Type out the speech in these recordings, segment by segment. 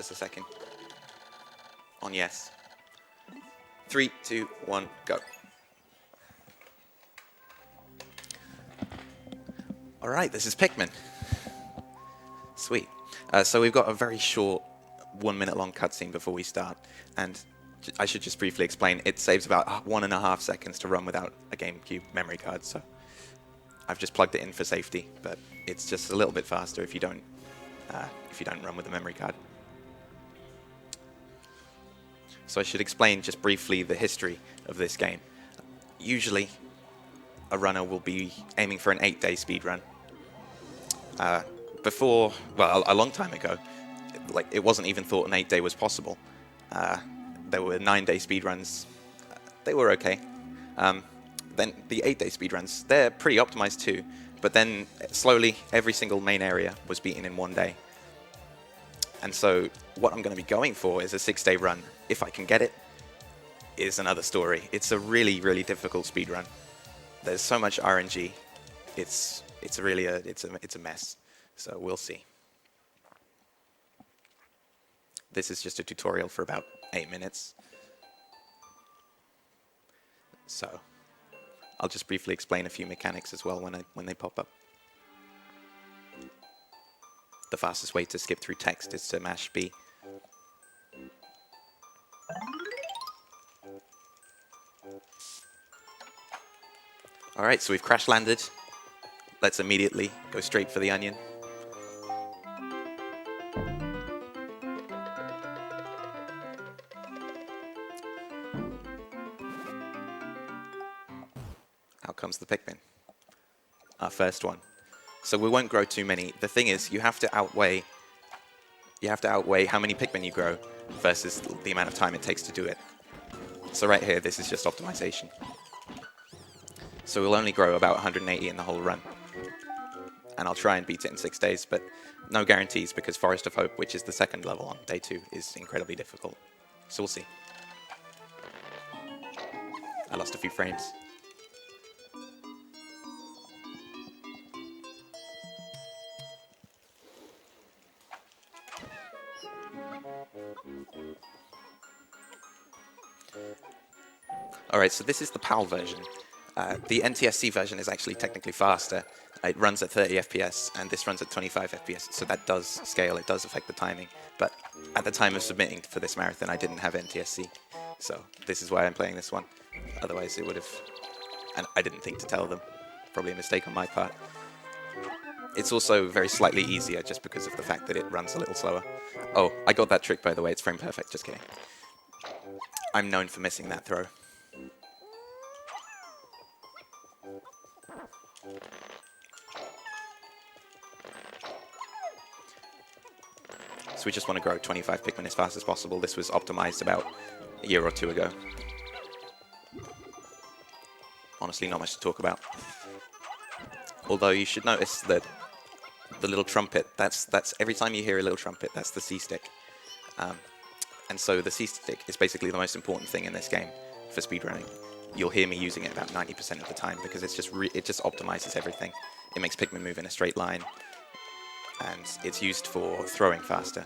just a second. On yes. 3, 2, 1, go. Alright, this is Pikmin. Sweet. So we've got a very short 1 minute long cutscene before we start, and I should just briefly explain, it saves about 1.5 seconds to run without a GameCube memory card, so I've just plugged it in for safety, but it's just a little bit faster if you don't run with a memory card. So I should explain just briefly the history of this game. Usually, a runner will be aiming for an 8-day speedrun. Before, well, a long time ago, like it wasn't even thought an 8-day was possible. There were 9-day speedruns. They were okay. Then the 8-day speedruns, they're pretty optimized too. But then slowly, every single main area was beaten in 1 day. And so what I'm going to be going for is a 6-day run. If I can get it, is another story. It's a really, really difficult speedrun. There's so much RNG. It's really a mess. So we'll see. This is just a tutorial for about 8 minutes. So I'll just briefly explain a few mechanics as well when they pop up. The fastest way to skip through text is to mash B. Alright, so we've crash landed. Let's immediately go straight for the onion. Out comes the Pikmin. Our first one. So we won't grow too many. The thing is, you have to outweigh how many Pikmin you grow versus the amount of time it takes to do it. So right here, this is just optimization. So we'll only grow about 180 in the whole run. And I'll try and beat it in 6 days, but no guarantees because Forest of Hope, which is the second level on day 2, is incredibly difficult. So we'll see. I lost a few frames. Alright, so this is the PAL version. The NTSC version is actually technically faster. It runs at 30 FPS, and this runs at 25 FPS, so that does scale, it does affect the timing. But at the time of submitting for this marathon, I didn't have NTSC, so this is why I'm playing this one. Otherwise it would have... And I didn't think to tell them. Probably a mistake on my part. It's also very slightly easier just because of the fact that it runs a little slower. Oh, I got that trick, by the way, it's frame perfect, just kidding. I'm known for missing that throw. So we just want to grow 25 Pikmin as fast as possible. This was optimized about a year or 2 ago. Honestly, not much to talk about. Although you should notice that the little trumpet, that's every time you hear a little trumpet, that's the C-stick. And so the C-stick is basically the most important thing in this game for speedrunning. You'll hear me using it about 90% of the time because it just optimizes everything. It makes Pikmin move in a straight line, and it's used for throwing faster.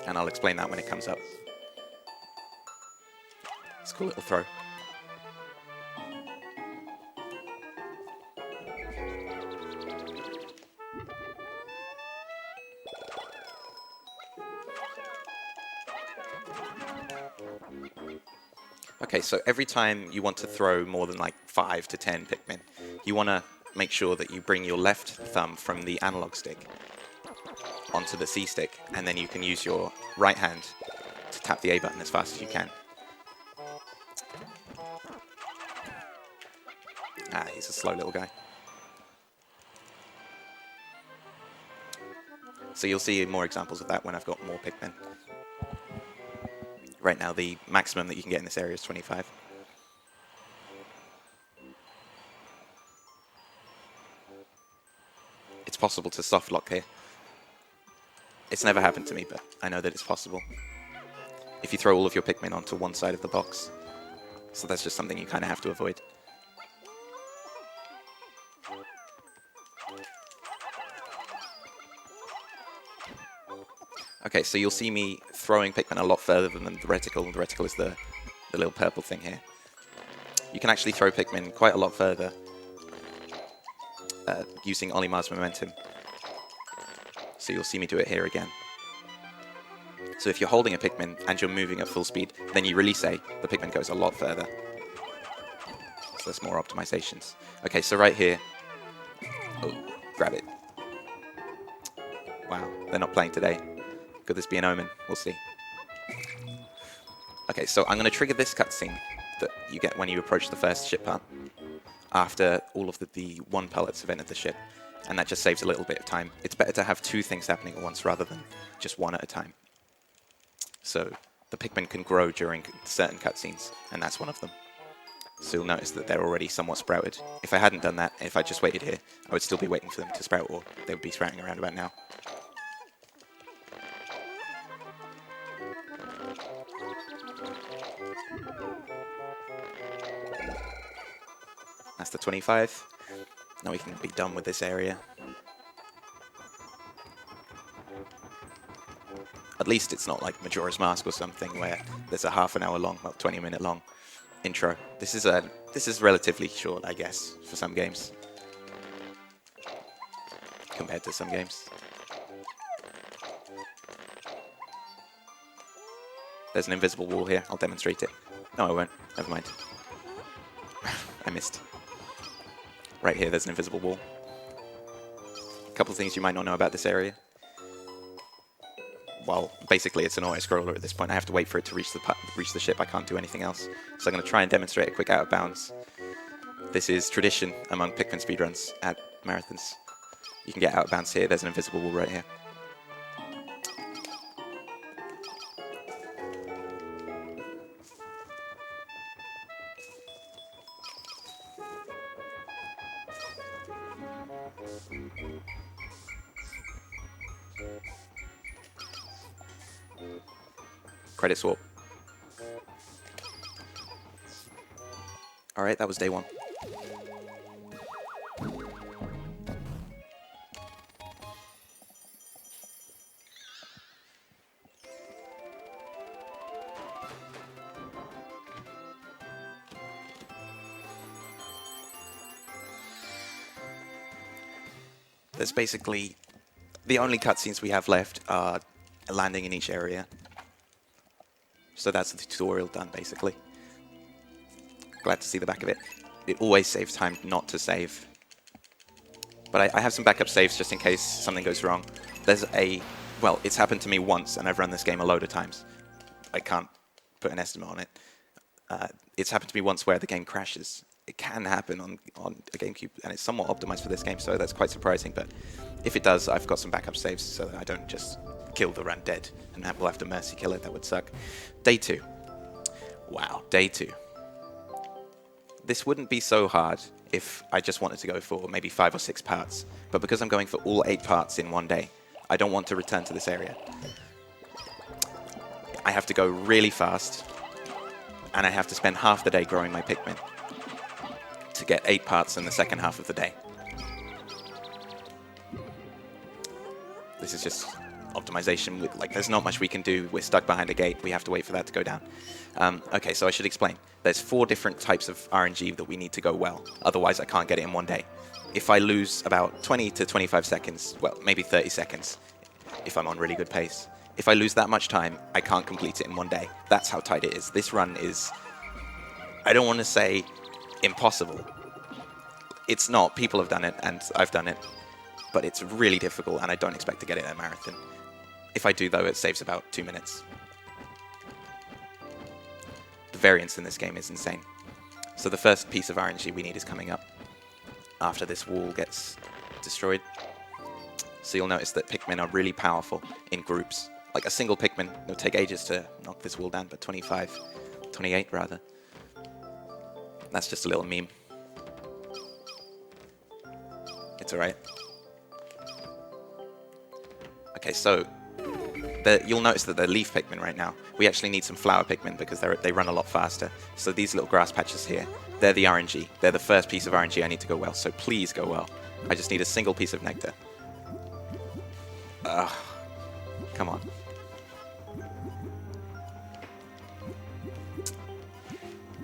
And I'll explain that when it comes up. It's a cool little throw. Okay, so every time you want to throw more than like 5 to 10 Pikmin, you want to make sure that you bring your left thumb from the analog stick onto the C stick, and then you can use your right hand to tap the A button as fast as you can. Ah, he's a slow little guy. So you'll see more examples of that when I've got more Pikmin. Right now, the maximum that you can get in this area is 25. It's possible to soft lock here. It's never happened to me, but I know that it's possible. If you throw all of your Pikmin onto one side of the box. So that's just something you kind of have to avoid. Okay, so you'll see me throwing Pikmin a lot further than the reticle. The reticle is the little purple thing here. You can actually throw Pikmin quite a lot further using Olimar's momentum. So you'll see me do it here again. So if you're holding a Pikmin and you're moving at full speed, then you release A, the Pikmin goes a lot further. So there's more optimizations. Okay, so right here, oh, grab it. Wow, they're not playing today. Could this be an omen? We'll see. Okay, so I'm going to trigger this cutscene that you get when you approach the first ship part after all of the one pellets have entered the ship, and that just saves a little bit of time. It's better to have two things happening at once rather than just one at a time. So the Pikmin can grow during certain cutscenes, and that's one of them. So you'll notice that they're already somewhat sprouted. If I hadn't done that, if I just waited here, I would still be waiting for them to sprout, or they would be sprouting around about now. That's the 25. Now we can be done with this area. At least it's not like Majora's Mask or something where there's a half an hour long, well, 20-minute long intro. This is relatively short, I guess, for some games compared to some games. There's an invisible wall here. I'll demonstrate it. No, I won't. Never mind. I missed. Right here, there's an invisible wall. A couple of things you might not know about this area. Well, basically it's an auto-scroller at this point. I have to wait for it to reach the ship. I can't do anything else. So I'm going to try and demonstrate a quick out of bounds. This is tradition among Pikmin speedruns at marathons. You can get out of bounds here. There's an invisible wall right here. Credit swap. Alright, that was day one. There's basically the only cutscenes we have left are landing in each area. So that's the tutorial done, basically. Glad to see the back of it. It always saves time not to save. But I have some backup saves just in case something goes wrong. There's a... Well, it's happened to me once, and I've run this game a load of times. I can't put an estimate on it. It's happened to me once where the game crashes. It can happen on a GameCube, and it's somewhat optimized for this game, so that's quite surprising. But if it does, I've got some backup saves so that I don't just kill the run dead, and we'll have to mercy kill it. That would suck. Day 2. Wow, day 2. This wouldn't be so hard if I just wanted to go for maybe 5 or 6 parts, but because I'm going for all 8 parts in one day, I don't want to return to this area. I have to go really fast, and I have to spend half the day growing my Pikmin to get 8 parts in the second half of the day. This is just optimization. There's not much we can do. We're stuck behind a gate. We have to wait for that to go down. Okay, so I should explain. There's 4 different types of RNG that we need to go well. Otherwise, I can't get it in one day. If I lose about 20 to 25 seconds, well, maybe 30 seconds, if I'm on really good pace. If I lose that much time, I can't complete it in one day. That's how tight it is. This run is, I don't want to say impossible. It's not. People have done it, and I've done it. But it's really difficult, and I don't expect to get it in a marathon. If I do, though, it saves about 2 minutes. The variance in this game is insane. So the first piece of RNG we need is coming up after this wall gets destroyed. So you'll notice that Pikmin are really powerful in groups. Like a single Pikmin, it'll take ages to knock this wall down, but 28 rather. That's just a little meme. It's alright. Okay, so you'll notice that they're leaf Pikmin right now. We actually need some flower Pikmin because they run a lot faster. So these little grass patches here, they're the RNG. They're the first piece of RNG I need to go well, so please go well. I just need a single piece of nectar. Ugh. Come on.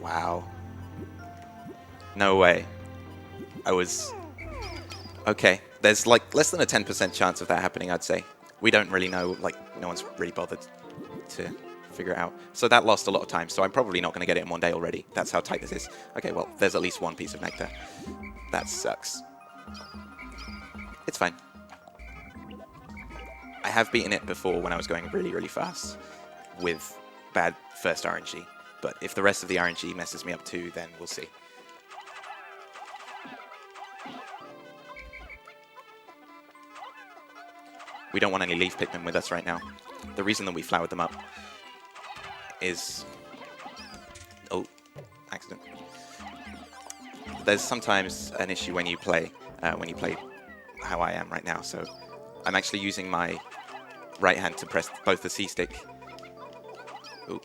Wow. No way. I was... Okay, there's like less than a 10% chance of that happening, I'd say. We don't really know, like, no one's really bothered to figure it out. So that lost a lot of time, so I'm probably not going to get it in one day already. That's how tight this is. Okay, well, there's at least one piece of nectar. That sucks. It's fine. I have beaten it before when I was going really, really fast with bad first RNG. But if the rest of the RNG messes me up too, then we'll see. We don't want any leaf Pikmin with us right now. The reason that we flowered them up is... Oh, accident. There's sometimes an issue when you play how I am right now, so I'm actually using my right hand to press both the C stick. Oh,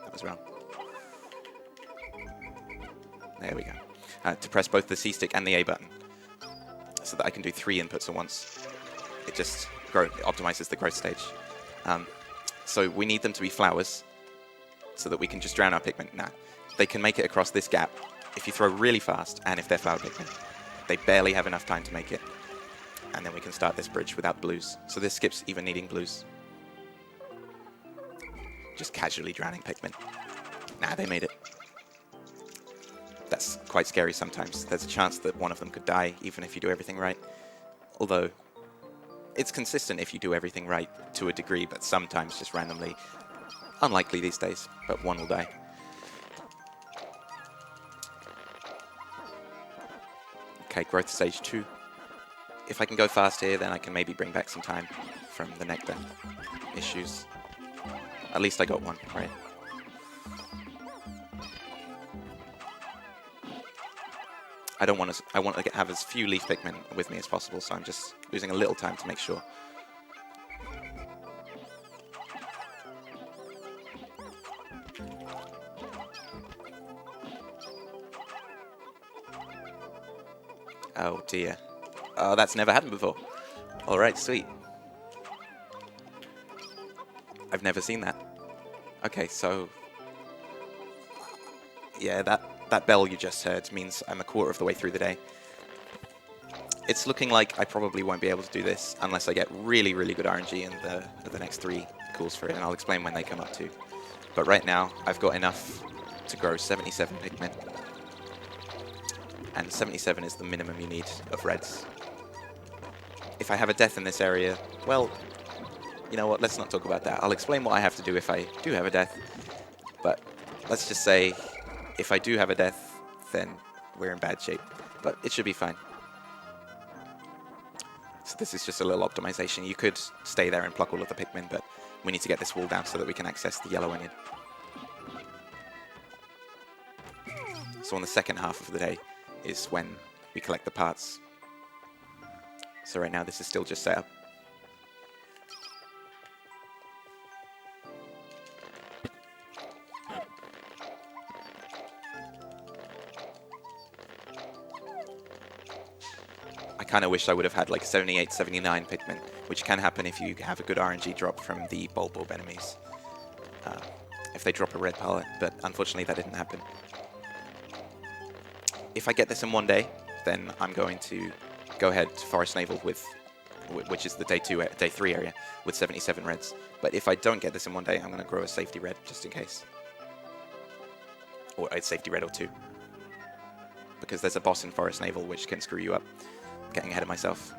that was wrong. There we go. To press both the C stick and the A button, so that I can do 3 inputs at once. It just optimizes the growth stage. So we need them to be flowers, so that we can just drown our Pikmin. Nah, they can make it across this gap if you throw really fast, and if they're flower Pikmin. They barely have enough time to make it. And then we can start this bridge without blues. So this skips even needing blues. Just casually drowning Pikmin. Nah, they made it. That's quite scary sometimes. There's a chance that one of them could die, even if you do everything right. Although, it's consistent if you do everything right to a degree, but sometimes just randomly. Unlikely these days, but one will die. Okay, growth stage 2. If I can go fast here, then I can maybe bring back some time from the nectar issues. At least I got one, right? I want to have as few leaf Pikmin with me as possible, so I'm just losing a little time to make sure. Oh dear. Oh, that's never happened before. Alright, sweet. I've never seen that. Okay, so... Yeah, that bell you just heard means I'm a quarter of the way through the day. It's looking like I probably won't be able to do this unless I get really, really good RNG in the next 3 calls for it, and I'll explain when they come up too. But right now, I've got enough to grow 77 Pikmin. And 77 is the minimum you need of reds. If I have a death in this area, well, you know what, let's not talk about that. I'll explain what I have to do if I do have a death. But let's just say, if I do have a death, then we're in bad shape. But it should be fine. So this is just a little optimization. You could stay there and pluck all of the Pikmin, but we need to get this wall down so that we can access the yellow onion. So on the second half of the day is when we collect the parts. So right now this is still just set up. I kind of wish I would have had like 78, 79 Pikmin, which can happen if you have a good RNG drop from the bulb orb enemies. If they drop a red palette, but unfortunately that didn't happen. If I get this in one day, then I'm going to go ahead to Forest Navel with, which is the day 3 area, with 77 reds. But if I don't get this in one day, I'm going to grow a safety red just in case. Or a safety red or 2. Because there's a boss in Forest Navel which can screw you up. Getting ahead of myself.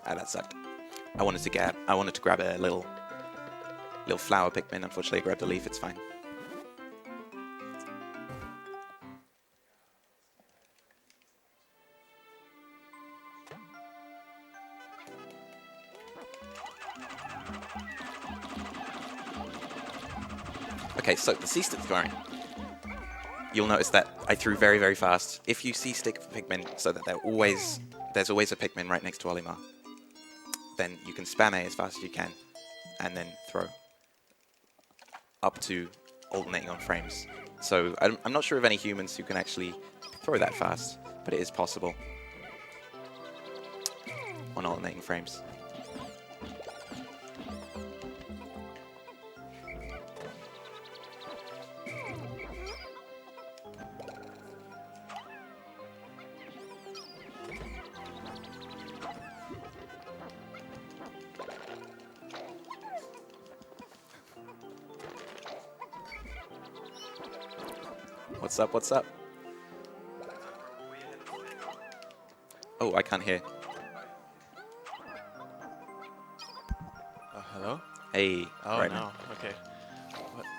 Ah, that sucked. I wanted to grab a little flower Pikmin. Unfortunately, I grabbed a leaf. It's fine. Okay, so the C-stick throwing. You'll notice that I threw very, very fast. If you C-stick Pikmin so that there's always a Pikmin right next to Olimar. then you can spam A as fast as you can, and then throw up to alternating on frames. So I'm not sure of any humans who can actually throw that fast, but it is possible on alternating frames. What's up? What's up? Oh, I can't hear. Hello? Hey. Oh, right no. now. Okay.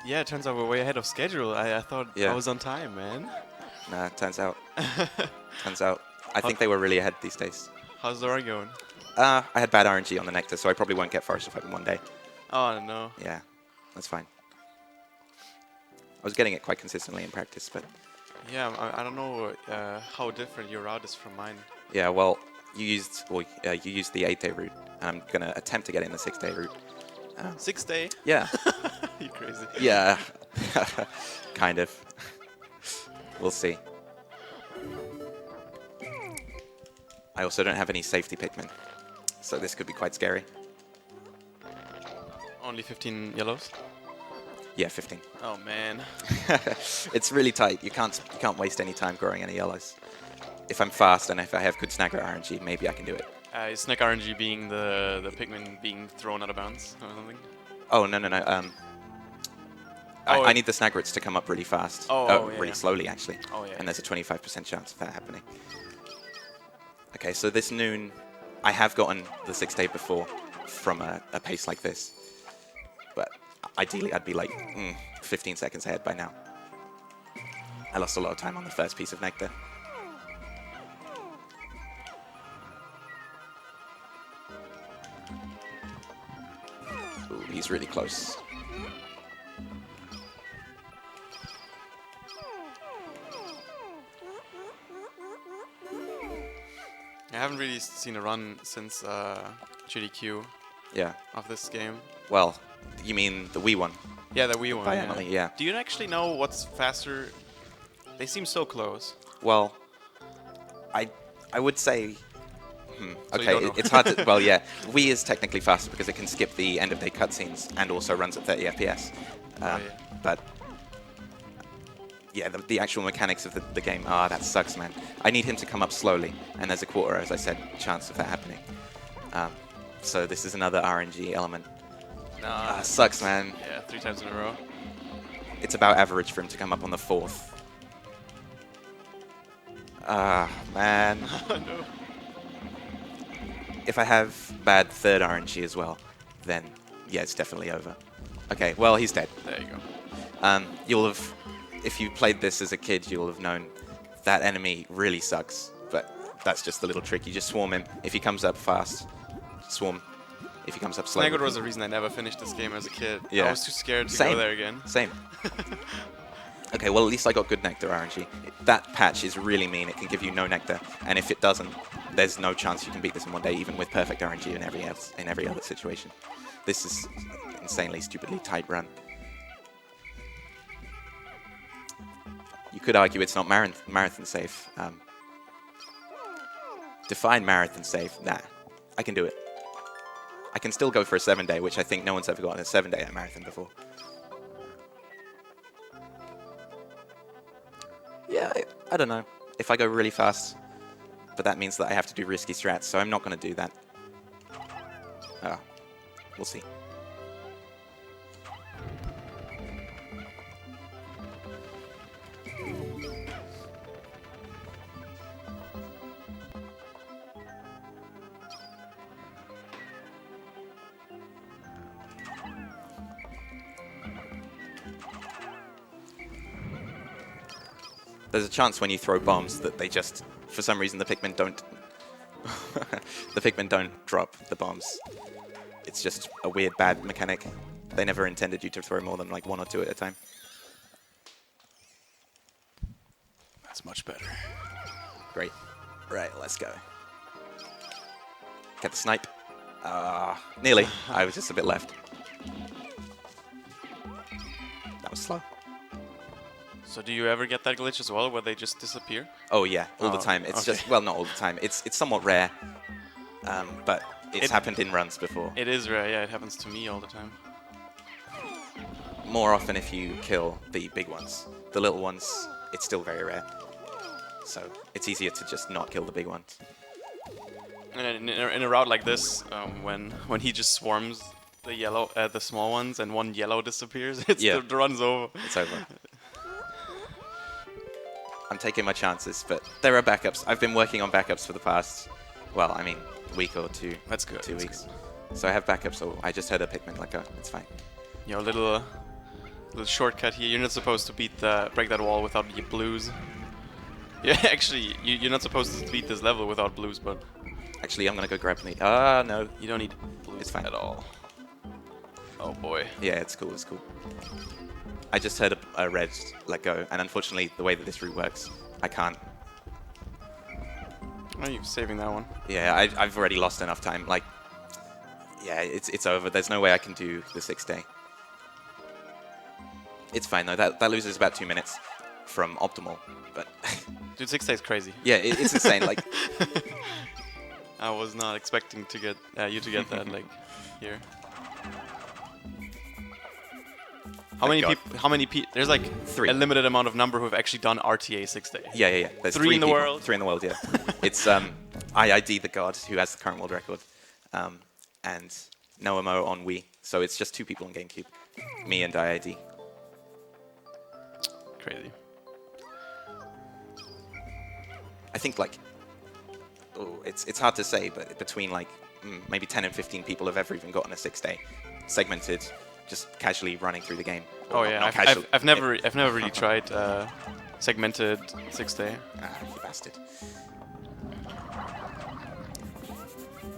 Yeah, it turns out we're way ahead of schedule. I thought Yeah. I was on time, man. Nah, turns out. I think they were really ahead these days. How's the run going? I had bad RNG on the Nectar, so I probably won't get Forest of Hope in one day. Oh, no. Yeah, that's fine. I was getting it quite consistently in practice, but... Yeah, I don't know how different your route is from mine. Yeah, well, you used the 8-day route, and I'm going to attempt to get in the 6-day route. 6 day? Yeah. You crazy. Yeah. Kind of. We'll see. I also don't have any safety Pikmin, so this could be quite scary. Only 15 yellows? Yeah, 15. Oh, man. It's really tight. You can't waste any time growing any yellows. If I'm fast and if I have good snagger RNG, maybe I can do it. Is Snack RNG being the Pikmin being thrown out of bounds or something? Oh, no. Oh, I need the Snagrets to come up really fast. Oh, really yeah. slowly, actually. Oh, yeah. And there's a 25% chance of that happening. Okay, so this noon, I have gotten the 6-day before from a pace like this. But ideally, I'd be like 15 seconds ahead by now. I lost a lot of time on the first piece of Nectar. Ooh, he's really close. I haven't really seen a run since GDQ Yeah. of this game. Well, you mean the Wii one? Yeah, the Wii one. By Yeah. Emily, yeah. Do you actually know what's faster? They seem so close. Well, I would say... So you okay, don't know. it's hard to... Well, yeah. Wii is technically faster because it can skip the end-of-day cutscenes and also runs at 30 FPS. Yeah. But... Yeah, the actual mechanics of the game... Ah, that sucks, man. I need him to come up slowly, and there's a quarter, as I said, chance of that happening. So this is another RNG element. Nah, Sucks, man. yeah, 3 times in a row. It's about average for him to come up on the 4th. Ah, man. No. If I have bad third RNG as well, then yeah, it's definitely over. Okay, well, he's dead. There you go. You'll have, if you played this as a kid, you'll have known that enemy really sucks. But that's just the little trick. You just swarm him. If he comes up fast, swarm. If he comes up slow. Snaggled was the reason I never finished this game as a kid. Yeah. I was too scared to Same. go there again. Same. Okay, well, at least I got good Nectar RNG. That patch is really mean. It can give you no Nectar, and if it doesn't, there's no chance you can beat this in one day, even with perfect RNG in every other situation. This is insanely, stupidly tight run. You could argue it's not marathon safe. Define marathon safe. Nah, I can do it. I can still go for a 7-day, which I think no one's ever gotten a 7-day at a marathon before. Yeah, I don't know. If I go really fast, but that means that I have to do risky strats, so I'm not going to do that. We'll see. There's a chance when you throw bombs that they just, for some reason, the Pikmin don't... the Pikmin don't drop the bombs. It's just a weird, bad mechanic. They never intended you to throw more than like 1 or 2 at a time. That's much better. Great. Right, let's go. Get the snipe. Nearly. I was just a bit left. That was slow. So do you ever get that glitch as well, where they just disappear? Oh yeah, all the Oh, time. It's okay. just, well, not all the time. It's somewhat rare, but it's happened in runs before. It is rare, yeah, it happens to me all the time. More often if you kill the big ones. The little ones, it's still very rare. So it's easier to just not kill the big ones. And in a route like this, when he just swarms the small ones, and one yellow disappears, Yeah. the run's over. It's over. I'm taking my chances, but there are backups. I've been working on backups for the past, well, I mean, week or two. That's good. 2 that's weeks. good. So I have backups, so I just heard a Pikmin let go. It's fine. Your little shortcut here. You're not supposed to break that wall without the blues. Yeah, actually, you're not supposed to beat this level without blues, but Actually, I'm gonna go grab me. No. you don't need blues It's fine. at all. Oh boy. Yeah, it's cool, it's cool. I just heard a red let go, and unfortunately, the way that this route works, I can't. Oh, you're saving that one. Yeah, I've already lost enough time. Like, yeah, it's over. There's no way I can do the 6th day. It's fine though. That loses about 2 minutes from optimal, but Dude, 6 days crazy. yeah, it's insane. Like, I was not expecting to get you to get that like here. How many God. people? How many people? There's like 3. a limited amount of number who have actually done RTA 6 days. yeah. There's 3 in the people. world? 3 in the world. Yeah. It's IID the god who has the current world record, and Noamo on Wii. So it's just 2 people on GameCube, me and IID. Crazy. I think like, it's hard to say, but between like maybe 10 and 15 people have ever even gotten a 6 day, segmented, just casually running through the game. Oh Or yeah, not casual. I've never really tried segmented 6 day. You bastard.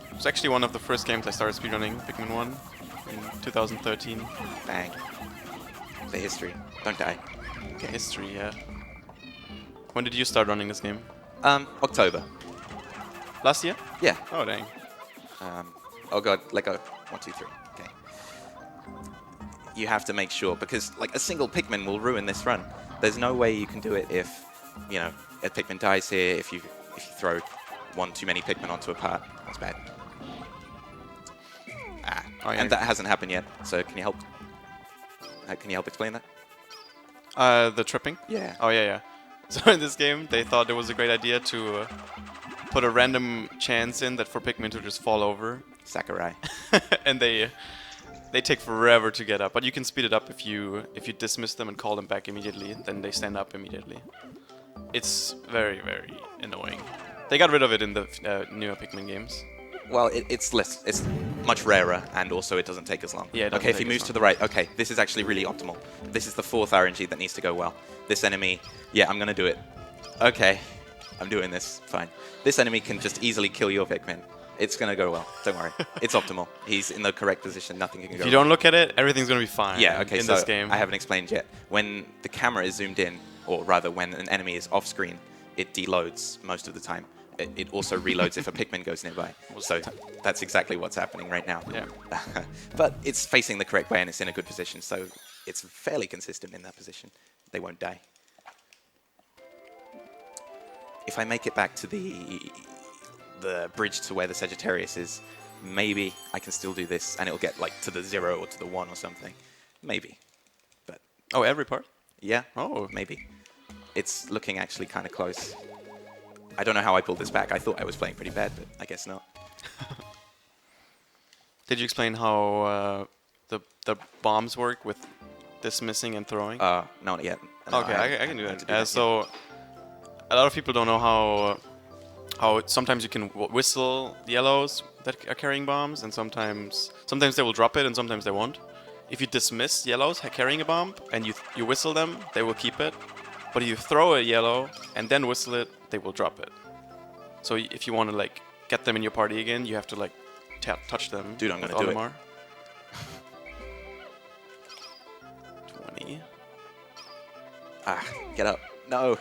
It was actually one of the first games I started speedrunning, Pikmin 1, in 2013. Bang. The history. Don't die. Okay. History, yeah. When did you start running this game? October. Last year? Yeah. Oh dang. Oh god, let go. 1, 2, 3. Okay. You have to make sure, because like a single Pikmin will ruin this run. There's no way you can do it if, you know, a Pikmin dies here, if you throw one too many Pikmin onto a part. That's bad. Oh, yeah. And that hasn't happened yet, so can you help? Can you help explain that? The tripping? Yeah. Oh yeah, yeah. So in this game, they thought it was a great idea to put a random chance in that for Pikmin to just fall over, Sakurai. and they take forever to get up. But you can speed it up if you dismiss them and call them back immediately. Then they stand up immediately. It's very annoying. They got rid of it in the newer Pikmin games. Well, it's much rarer, and also it doesn't take as long. Yeah, it doesn't okay, if he take as moves long. to the right, okay, this is actually really optimal. This is the 4th RNG that needs to go well. This enemy, yeah, I'm gonna do it. Okay, I'm doing this, fine. This enemy can just easily kill your Pikmin. It's gonna go well, don't worry. It's optimal. He's in the correct position, nothing can go If you wrong. don't look at it, everything's gonna be fine. Yeah, okay, in so this game. I haven't explained yet. When the camera is zoomed in, or rather when an enemy is off screen, it deloads most of the time. It also reloads if a Pikmin goes nearby. So that's exactly what's happening right now. Yeah. But it's facing the correct way and it's in a good position, so it's fairly consistent in that position. They won't die. If I make it back to the bridge to where the Sagittarius is, maybe I can still do this and it'll get like to the 0 or to the 1 or something. Maybe. But Oh, every part? yeah, Oh. maybe. It's looking actually kind of close. I don't know how I pulled this back. I thought I was playing pretty bad, but I guess not. Did you explain how the bombs work with dismissing and throwing? Not yet. No, Okay, I can do need to that. So, a lot of people don't know how sometimes you can whistle the yellows that are carrying bombs, and sometimes they will drop it, and sometimes they won't. If you dismiss yellows carrying a bomb and you whistle them, they will keep it. But if you throw a yellow and then whistle it, they will drop it. So if you want to like get them in your party again, you have to like touch them. Dude, I'm with gonna do it. Olimar. 20. Get up. No.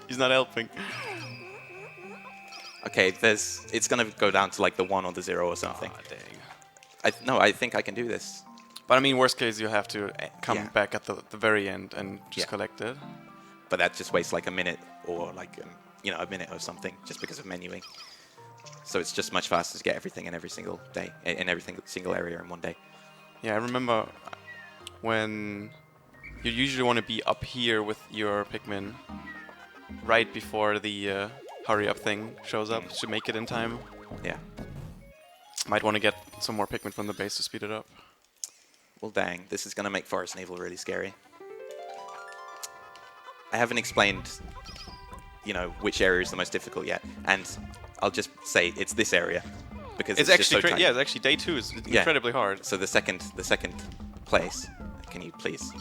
He's not helping. Okay, it's gonna go down to like the 1 or the 0 or something. Ah, dang. No, I think I can do this. But I mean, worst case, you have to come Yeah. back at the very end and just Yeah. collect it. But that just wastes like a minute or like a minute or something just because of menuing. So it's just much faster to get everything in every single day, in every single area in one day. Yeah, I remember when you usually want to be up here with your Pikmin right before the hurry up thing shows up to make it in time. Yeah. Might want to get some more Pikmin from the base to speed it up. Well, dang, this is going to make Forest Navel really scary. I haven't explained, which area is the most difficult yet, and I'll just say it's this area because it's actually just so it's actually day 2 is incredibly hard. So the second place, can you please?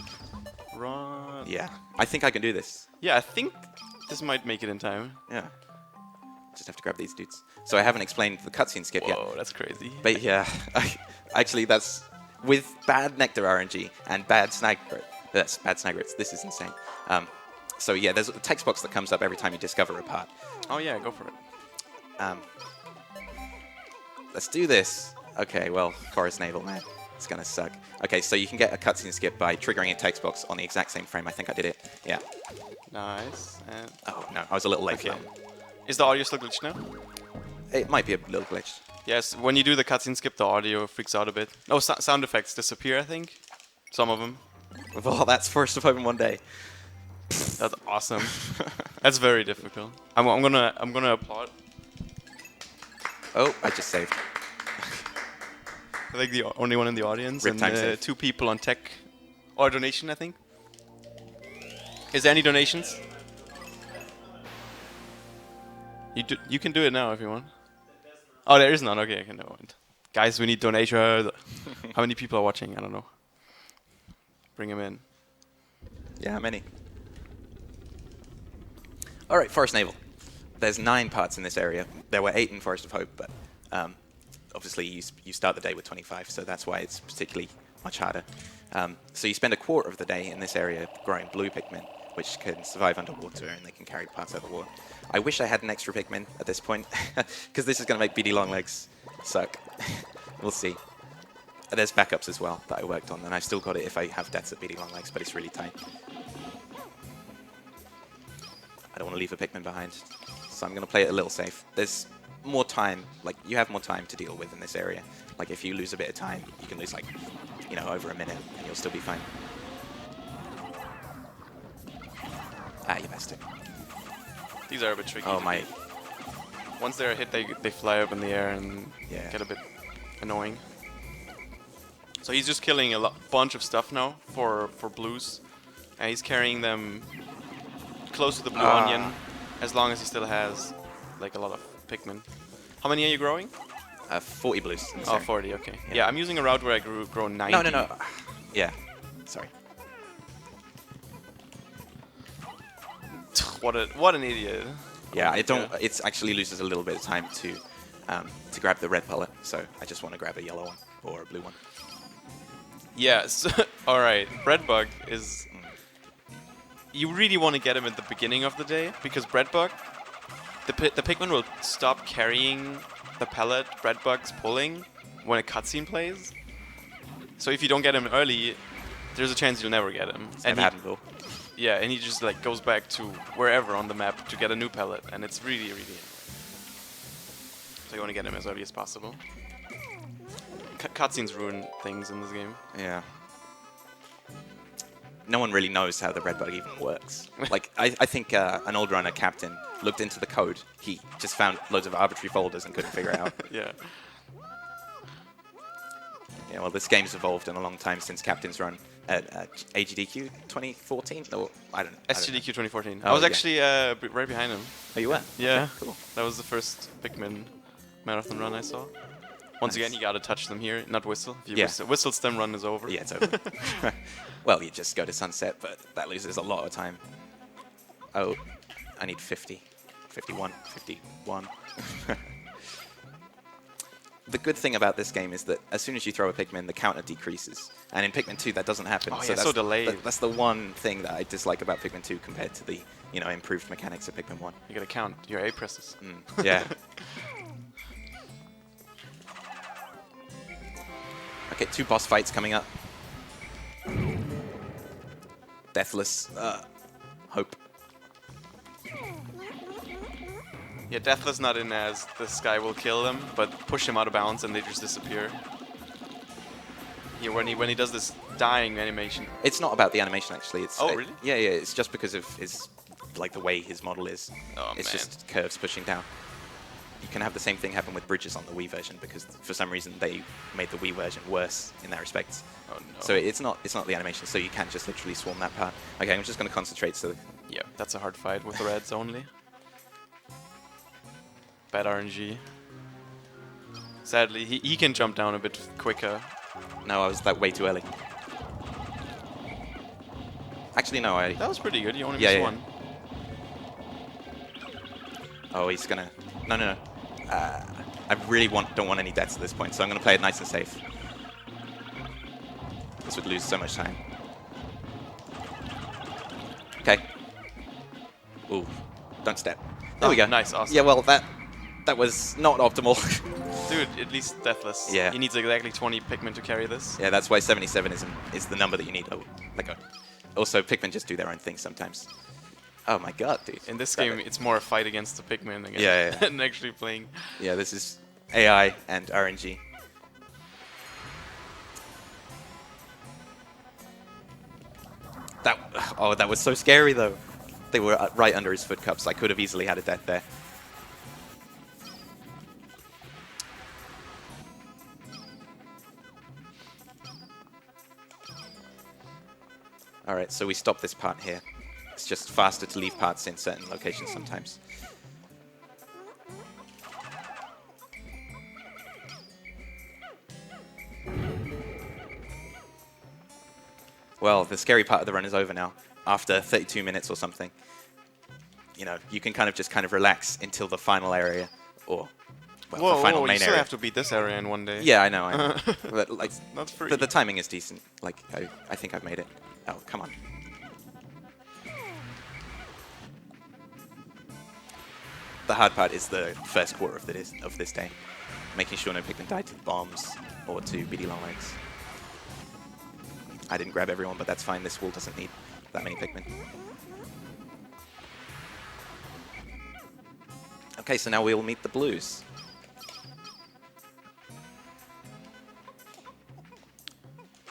Run. Yeah, I think I can do this. Yeah, I think this might make it in time. Yeah, just have to grab these dudes. So I haven't explained the cutscene skip yet. Whoa, that's crazy. But yeah, actually that's with bad nectar RNG and bad snag rates. This is insane. So yeah, there's a text box that comes up every time you discover a part. Oh yeah, go for it. Let's do this. Okay, well, Forest Navel, man. It's gonna suck. Okay, so you can get a cutscene skip by triggering a text box on the exact same frame. I think I did it. Yeah. Nice. And Oh, no, I was a little late for okay. that one. Is the audio still glitched now? It might be a little glitched. Yes, when you do the cutscene skip, the audio freaks out a bit. No, sound effects disappear, I think. Some of them. Well, that's Forest of Hope in one day. That's awesome. That's very difficult. I'm gonna applaud. Oh, I just saved. I think the only one in the audience Rip and time save. 2 people on tech or donation, I think. Is there any donations? You can do it now if you want. Oh, there is none. Okay, okay, no. Guys, we need donation. How many people are watching? I don't know. Bring them in. Yeah, many. All right, Forest Navel. There's 9 parts in this area. There were 8 in Forest of Hope, but obviously you start the day with 25, so that's why it's particularly much harder. So you spend a quarter of the day in this area growing blue Pikmin, which can survive underwater and they can carry parts out of the water. I wish I had an extra Pikmin at this point, because this is going to make BD Longlegs suck. We'll see. There's backups as well that I worked on, and I've still got it if I have deaths at BD Longlegs, but it's really tight. I don't want to leave a Pikmin behind, so I'm going to play it a little safe. There's more time, like, you have more time to deal with in this area. Like, if you lose a bit of time, you can lose, like, over a minute, and you'll still be fine. Ah, you bastard. These are a bit tricky. Oh, my... Once they're hit, they fly up in the air and get a bit annoying. So he's just killing a bunch of stuff now for blues. And he's carrying them close to the blue onion, as long as he still has like a lot of Pikmin. How many are you growing? 40 blues. Oh, 40, okay. Yeah, I'm using a route where I grow 90. No. Yeah, sorry. What an idiot. Yeah, I don't. It actually loses a little bit of time to grab the red pellet, so I just want to grab a yellow one or a blue one. Yes. All right. Breadbug is. You really want to get him at the beginning of the day because Breadbug, the Pikmin will stop carrying the pellet Breadbug's pulling when a cutscene plays. So if you don't get him early, there's a chance you'll never get him. And yeah, and he just like goes back to wherever on the map to get a new pellet, and it's really, really annoying. So you want to get him as early as possible. Cutscenes ruin things in this game. Yeah. No one really knows how the Breadbug even works. Like, I think an old runner captain looked into the code. He just found loads of arbitrary folders and couldn't figure it out. Yeah. Yeah, well, this game's evolved in a long time since Captain's Run at AGDQ 2014? No, I don't know. SGDQ 2014. Oh, I was yeah. actually right behind him. Oh, you were? Yeah. Okay, cool. That was the first Pikmin marathon run I saw. Once again, you gotta touch them here, not whistle. If you whistle, stem run is over. Yeah, it's over. Well, you just go to sunset, but that loses a lot of time. Oh, I need 50. 51. 51. The good thing about this game is that as soon as you throw a Pikmin, the counter decreases. And in Pikmin 2, that doesn't happen. Oh, so yeah, that's so delayed. That's the one thing that I dislike about Pikmin 2 compared to the improved mechanics of Pikmin 1. You gotta count your A presses. Yeah. Okay, 2 boss fights coming up. Deathless. Hope. Yeah, Deathless not in as this guy will kill them, but push him out of bounds and they just disappear. Yeah, when he does this dying animation. It's not about the animation actually. It's Oh, really? Yeah, yeah. It's just because of his the way his model is. Oh, it's man. just curves pushing down. You can have the same thing happen with bridges on the Wii version because for some reason they made the Wii version worse in that respect. Oh no. So it's not the animation. So you can't just literally swarm that part. Okay, I'm just going to concentrate. So yeah, that's a hard fight with the reds only. Bad RNG. Sadly, he can jump down a bit quicker. no, I was way too early. Actually, no, That was pretty good. You only Yeah, missed yeah. one. Oh, he's gonna. No. I really don't want any deaths at this point, so I'm gonna play it nice and safe. This would lose so much time. Okay. Ooh, don't step. There we go. Nice, awesome. Yeah, well, that was not optimal. Dude, at least Deathless. Yeah. He needs exactly 20 Pikmin to carry this. Yeah, that's why 77 is the number that you need. Oh, let go. Also, Pikmin just do their own thing sometimes. Oh my god, dude. In this game, it's more a fight against the Pikmin again Yeah. than actually playing. Yeah, this is AI and RNG. That was so scary though. They were right under his foot cups. I could have easily had a death there. Alright, so we stop this part here. It's just faster to leave parts in certain locations sometimes. Well, the scary part of the run is over now. After 32 minutes or something, you know, you can kind of relax until the final area, or well, the final whoa, main you still area. have to beat this area in one day. Yeah, I know. But, like, Not free. the timing is decent. Like, I think I've made it. Oh, come on. The hard part is the first quarter of this day, making sure no Pikmin died to the bombs or to BD long legs. I didn't grab everyone, but that's fine. This wall doesn't need that many Pikmin. Okay, so now we'll meet the blues.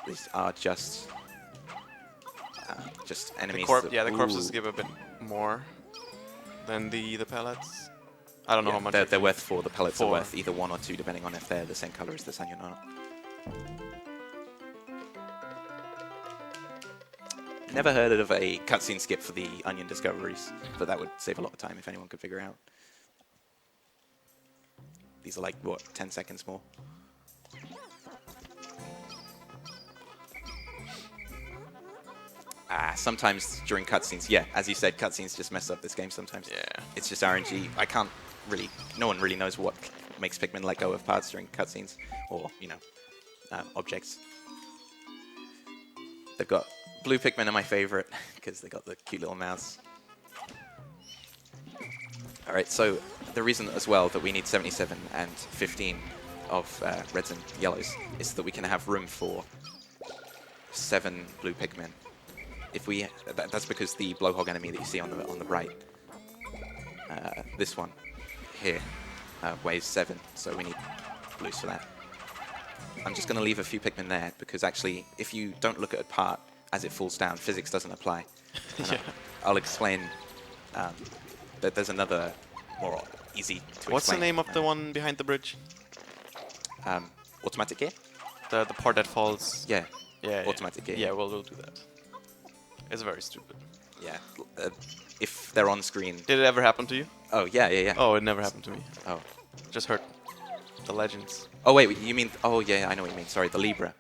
These are just enemies. The corpses give a bit more than the pellets. I don't know how much. They're worth 4. The pellets are 4. worth either 1 or 2, depending on if they're the same color as the Sanyo or not. Never heard of a cutscene skip for the onion discoveries, but that would save a lot of time if anyone could figure out. These are like, what, 10 seconds more? Sometimes during cutscenes, yeah, as you said, cutscenes just mess up this game sometimes. Yeah. It's just RNG. No one really knows what makes Pikmin let go of parts during cutscenes, or, you know, objects. They've got blue Pikmin are my favorite, because they got the cute little mouths. Alright, so the reason as well that we need 77 and 15 of reds and yellows is that we can have room for 7 blue Pikmin. If we, that's because the blowhog enemy that you see on the right, this one here, weighs 7, so we need blues for that. I'm just going to leave a few Pikmin there because actually, if you don't look at a part as it falls down, physics doesn't apply. Yeah. I'll explain that there's another more easy to explain. What's the name of the one behind the bridge? Automatic gear? The part that falls. Yeah. Yeah. Automatic gear. Yeah, we'll do that. It's very stupid. Yeah. If they're on screen. Did it ever happen to you? Oh, yeah. Oh, it never happened to me. Oh. Just heard the legends. Oh, wait, you mean... Oh, yeah, I know what you mean. Sorry, the Libra.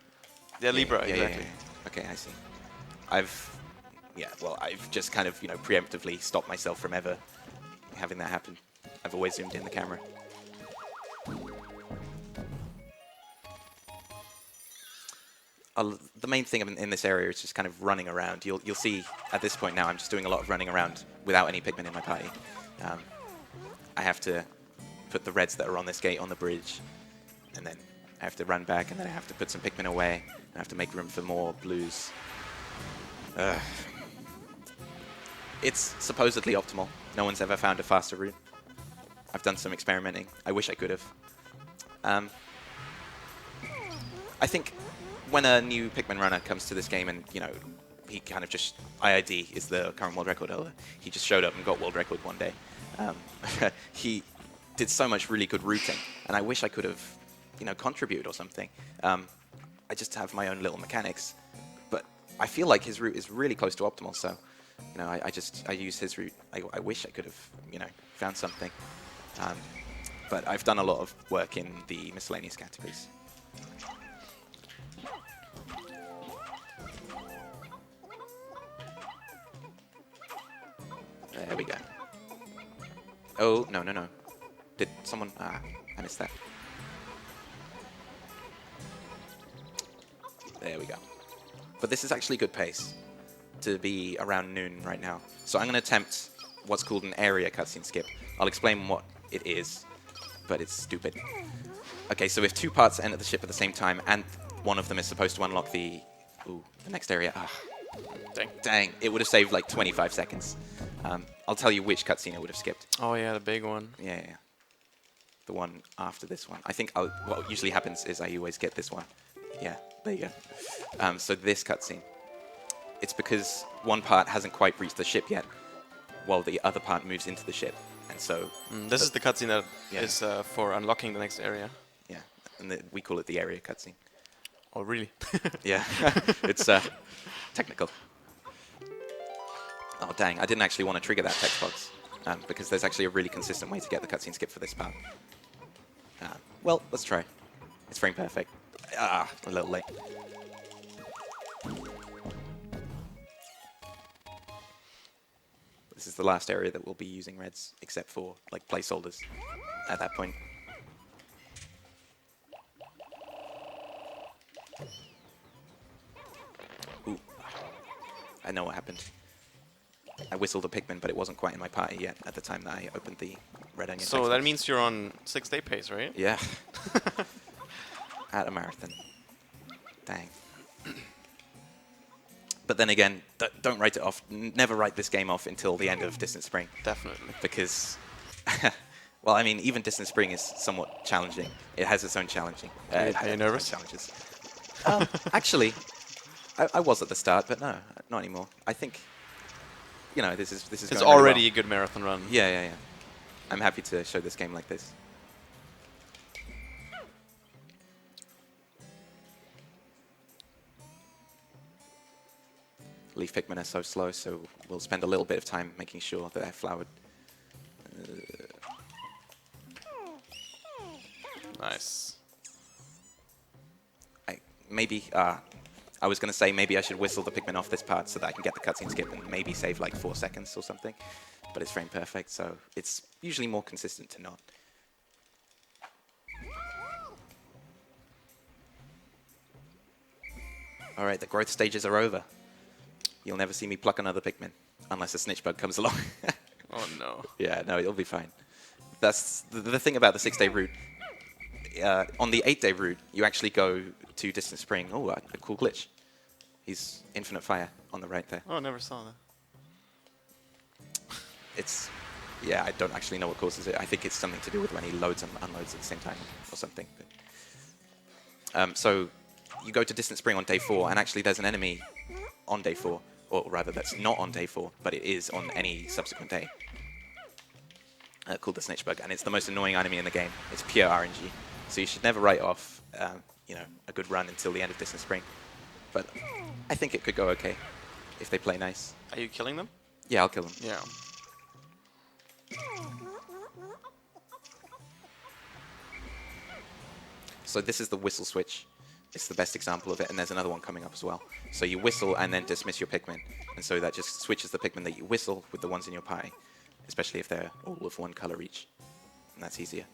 Yeah, Libra, Yeah, exactly. yeah. Okay, I see. I've just kind of, preemptively stopped myself from ever having that happen. I've always zoomed in the camera. The main thing in this area is just kind of running around. You'll see at this point now I'm just doing a lot of running around without any Pikmin in my party. I have to put the reds that are on this gate on the bridge, and then I have to run back, and then I have to put some Pikmin away. I have to make room for more blues. It's supposedly optimal. No one's ever found a faster route. I've done some experimenting. I wish I could have. I think when a new Pikmin runner comes to this game and, you know, he kind of just... IID is the current world record holder. He just showed up and got world record one day. He did so much really good routing, and I wish I could have, you know, contributed or something. I just have my own little mechanics, but I feel like his route is really close to optimal, so, you know, I use his route. I wish I could have, you know, found something. But I've done a lot of work in the miscellaneous categories. There we go. Oh, no, no, no. Did someone... Ah, I missed that. There we go. But this is actually good pace to be around noon right now. So I'm going to attempt what's called an area cutscene skip. I'll explain what it is, but it's stupid. Okay, so if two parts enter the ship at the same time, and one of them is supposed to unlock the next area. Ah, dang, it would have saved like 25 seconds. I'll tell you which cutscene I would have skipped. Oh yeah, the big one. Yeah. The one after this one. I think what usually happens is I always get this one. Yeah, there you go. So this cutscene. It's because one part hasn't quite reached the ship yet, while the other part moves into the ship. And so... this is the cutscene that is for unlocking the next area. Yeah, and we call it the area cutscene. Oh, really? Yeah, it's technical. Oh, dang, I didn't actually want to trigger that text box, because there's actually a really consistent way to get the cutscene skip for this part. Well, let's try. It's frame perfect. Ah, a little late. This is the last area that we'll be using reds, except for, like, placeholders at that point. Ooh. I know what happened. I whistled a Pikmin, but it wasn't quite in my party yet at the time that I opened the red onion. So that means you're on 6-day pace, right? Yeah. At a marathon. Dang. But then again, don't write it off. Never write this game off until the end of Distant Spring. Definitely. Because, well, I mean, even Distant Spring is somewhat challenging. It has its own challenging. Are you nervous? Challenges. Actually, I was at the start, but no, not anymore. I think, you know, this is It's going already really a good marathon run. well. Yeah. I'm happy to show this game like this. Leaf Pikmin are so slow, so we'll spend a little bit of time making sure that they're flowered. Nice. I was going to say maybe I should whistle the Pikmin off this part so that I can get the cutscene skip and maybe save like 4 seconds or something. But it's frame perfect, so it's usually more consistent to not. Alright, the growth stages are over. You'll never see me pluck another Pikmin, unless a snitch bug comes along. Oh no. Yeah, no, it'll be fine. That's the thing about the 6-day route. On the 8-day route, you actually go to Distant Spring. Oh, a cool glitch. He's Infinite Fire on the right there. Oh, never saw that. It's, yeah, I don't actually know what causes it. I think it's something to do with when he loads and unloads at the same time or something. But, so you go to Distant Spring on day 4, and actually there's an enemy on day 4. Or rather, that's not on day 4, but it is on any subsequent day. Called the Snitch Bug, and it's the most annoying enemy in the game. It's pure RNG. So you should never write off, you know, a good run until the end of Distant Spring. But I think it could go okay if they play nice. Are you killing them? Yeah, I'll kill them. Yeah. So this is the whistle switch. It's the best example of it, and there's another one coming up as well. So you whistle and then dismiss your Pikmin, and so that just switches the Pikmin that you whistle with the ones in your party, especially if they're all of one color each, and that's easier.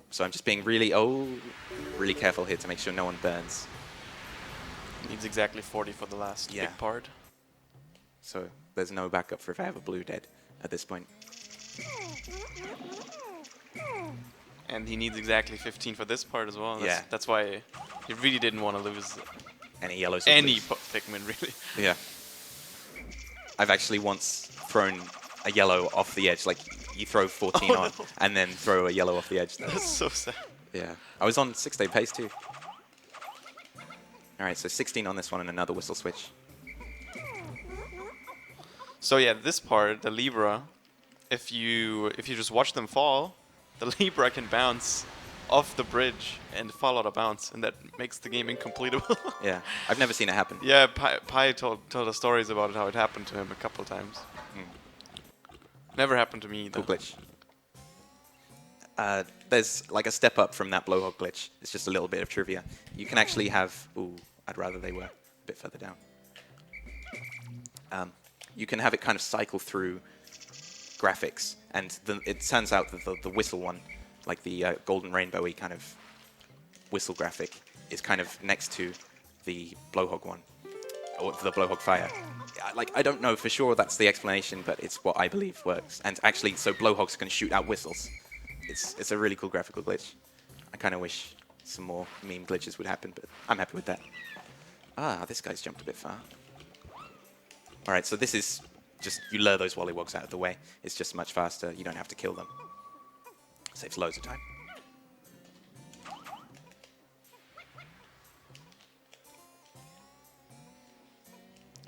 So I'm just being really careful here to make sure no one burns. Needs exactly 40 for the last big part. So there's no backup for if I have a blue dead at this point. And he needs exactly 15 for this part as well. Yeah. That's why he really didn't want to lose Any yellows? or any blues. Pikmin, really. Yeah. I've actually once thrown a yellow off the edge. Like, you throw 14 on, no. and then throw a yellow off the edge. That's so sad. Yeah. I was on 6-day pace, too. All right, so 16 on this one and another whistle switch. So yeah, this part, the Libra, if you just watch them fall, the Libra can bounce off the bridge and fall out of bounds, and that makes the game incompletable. Yeah. I've never seen it happen. Yeah, Pi told us stories about it, how it happened to him a couple times. Never happened to me either. Cool glitch. There's like a step up from that blowhog glitch. It's just a little bit of trivia. You can actually have... Ooh, I'd rather they were a bit further down. You can have it kind of cycle through graphics, and it turns out that the whistle one, like the golden rainbowy kind of whistle graphic, is kind of next to the blowhog one, or the blowhog fire. Like, I don't know for sure that's the explanation, but it's what I believe works. And actually, so blowhogs can shoot out whistles. It's a really cool graphical glitch. I kind of wish some more meme glitches would happen, but I'm happy with that. Ah, this guy's jumped a bit far. All right, so this is just, you lure those wollywogs out of the way. It's just much faster. You don't have to kill them. Saves loads of time.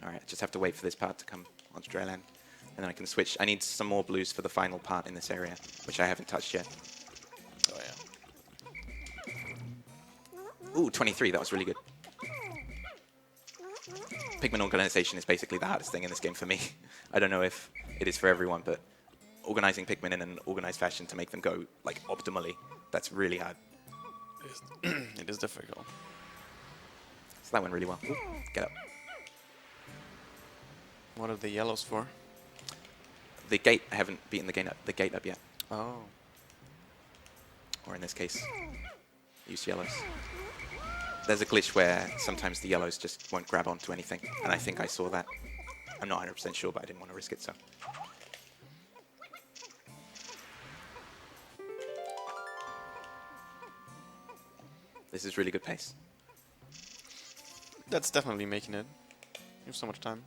All right, I just have to wait for this part to come onto dry land. And then I can switch. I need some more blues for the final part in this area, which I haven't touched yet. Oh yeah. Ooh, 23, that was really good. Pikmin organization is basically the hardest thing in this game for me. I don't know if it is for everyone, but organizing Pikmin in an organized fashion to make them go like optimally, that's really hard. It is difficult. So that went really well. Ooh, get up. What are the yellows for? The gate, I haven't beaten the gate up yet. Oh. Or in this case, use yellows. There's a glitch where sometimes the yellows just won't grab onto anything, and I think I saw that. I'm not 100% sure, but I didn't want to risk it, so. This is really good pace. That's definitely making it. You have so much time.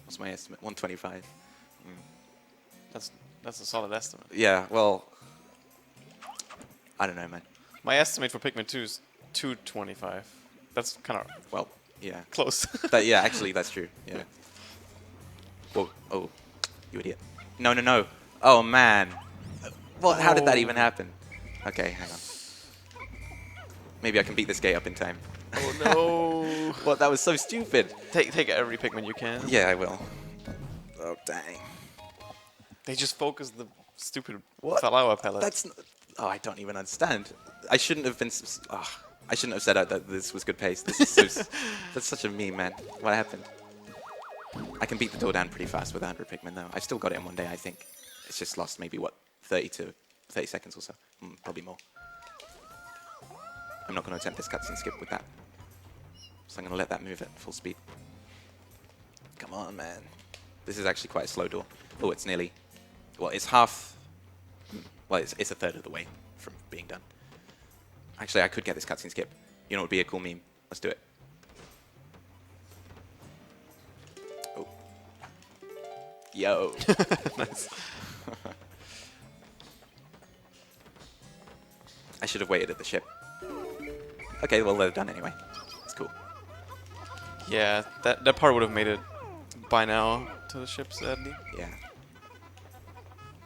What's my estimate? 125. That's a solid estimate. Yeah, well, I don't know, man. My estimate for Pikmin 2 is 225. That's kind of Well, yeah. close. Yeah, actually, that's true. Yeah. Whoa. Oh, you idiot. No, no, no. Oh, man. Well, how did that even happen? Okay, hang on. Maybe I can beat this gate up in time. Oh, no. What? That was so stupid. Take every Pikmin you can. Yeah, I will. Oh, dang. They just focus the stupid What? flower pellet. That's... Oh, I don't even understand. I shouldn't have been... I shouldn't have said that this was good pace. This is so... That's such a meme, man. What happened? I can beat the door down pretty fast with 100 Pikmin, though. I've still got it in one day, I think. It's just lost maybe, what, 30 seconds or so. Probably more. I'm not going to attempt this cutscene skip with that. So I'm going to let that move at full speed. Come on, man. This is actually quite a slow door. Oh, it's nearly... Well, it's half... Well, it's a third of the way from being done. Actually, I could get this cutscene skip. You know what would be a cool meme? Let's do it. Oh. Yo. Nice. I should have waited at the ship. Okay, well, they're done anyway. It's cool. Yeah, that part would have made it by now to the ship, sadly. Yeah.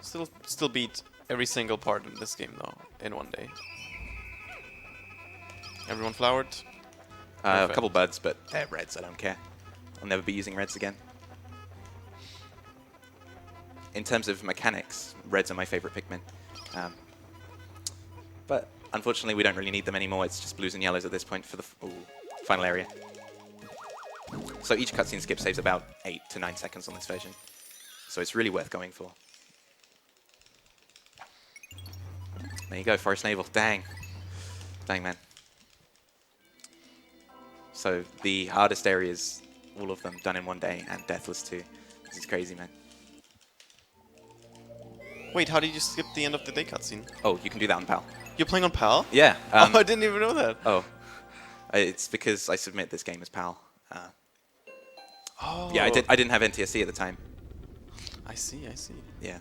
Still beat every single part in this game, though, in one day. Everyone flowered? A couple buds, but they're reds. I don't care. I'll never be using reds again. In terms of mechanics, reds are my favorite Pikmin. But unfortunately, we don't really need them anymore. It's just blues and yellows at this point for the final area. So each cutscene skip saves about 8 to 9 seconds on this version. So it's really worth going for. There you go, Forest Navel. Dang. Dang, man. So the hardest areas, all of them done in one day, and Deathless too. This is crazy, man. Wait, how did you skip the end of the day cutscene? Oh, you can do that on PAL. You're playing on PAL? Yeah. Oh, I didn't even know that. Oh, it's because I submit this game as PAL. Oh. Yeah, I didn't have NTSC at the time. I see, I see. Yeah.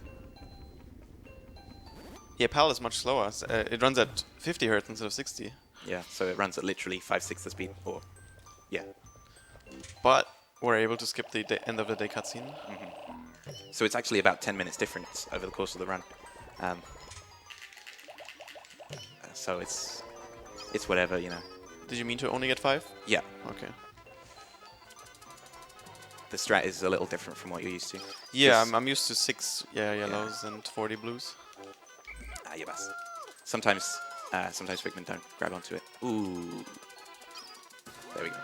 Yeah, PAL is much slower. It runs at 50 Hz instead of 60. Yeah, so it runs at literally 5/6 the speed, or yeah. But we're able to skip the end of the day cutscene. So it's actually about 10 minutes difference over the course of the run. So it's whatever, you know. Did you mean to only get 5? Yeah, Okay. the strat is a little different from what you're used to. Yeah, Just- I'm used to 6 yellows and 40 blues. yeah, bas. Sometimes Pikmin don't grab onto it. Ooh. There we go.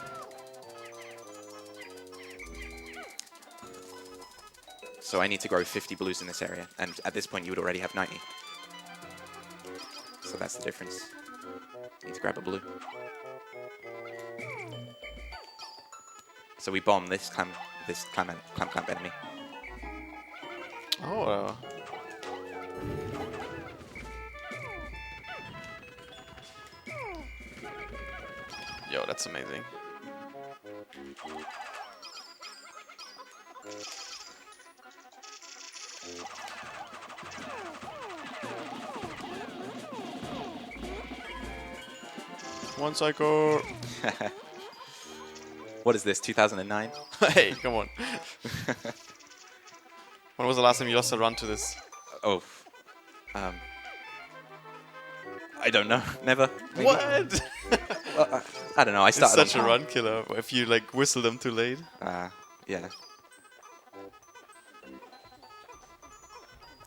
So I need to grow 50 blues in this area, and at this point you would already have 90. So that's the difference. Need to grab a blue. So we bomb this clam enemy. Oh. Yo, that's amazing. One psycho. What is this, 2009? Hey, come on. When was the last time you lost a run to this? Oh. I don't know. Never. Maybe. What? Well, I don't know. I It's started such a on run killer if you like whistle them too late. yeah.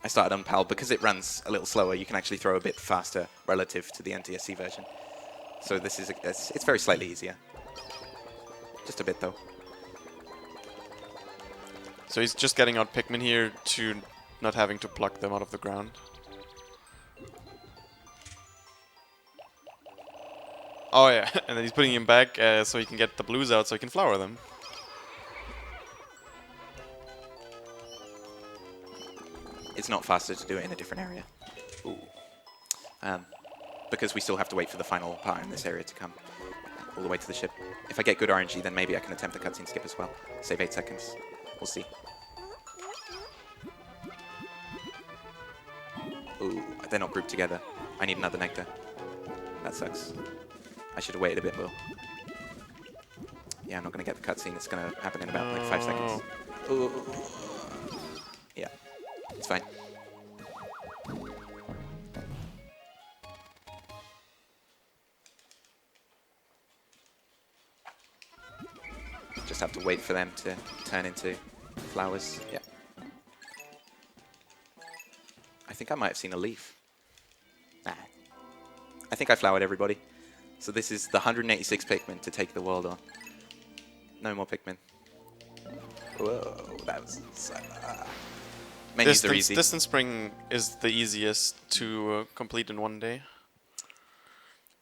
I started on PAL because it runs a little slower. You can actually throw a bit faster relative to the NTSC version. So this is it's very slightly easier. Just a bit though. So he's just getting out Pikmin here to not having to pluck them out of the ground. Oh yeah, and then he's putting him back so he can get the blues out so he can flower them. It's not faster to do it in a different area. Ooh. Because we still have to wait for the final part in this area to come all the way to the ship. If I get good RNG, then maybe I can attempt a cutscene skip as well. Save 8 seconds. We'll see. Ooh, they're not grouped together. I need another nectar. That sucks. I should have waited a bit, Will. Yeah, I'm not going to get the cutscene. It's going to happen in about like 5 seconds. Ooh. Yeah, it's fine. Just have to wait for them to turn into flowers. Yeah. I think I might have seen a leaf. Nah. I think I flowered everybody. So this is the 186 Pikmin to take the world on. No more Pikmin. Whoa, that was... menus are easy. Distance Spring is the easiest to complete in one day.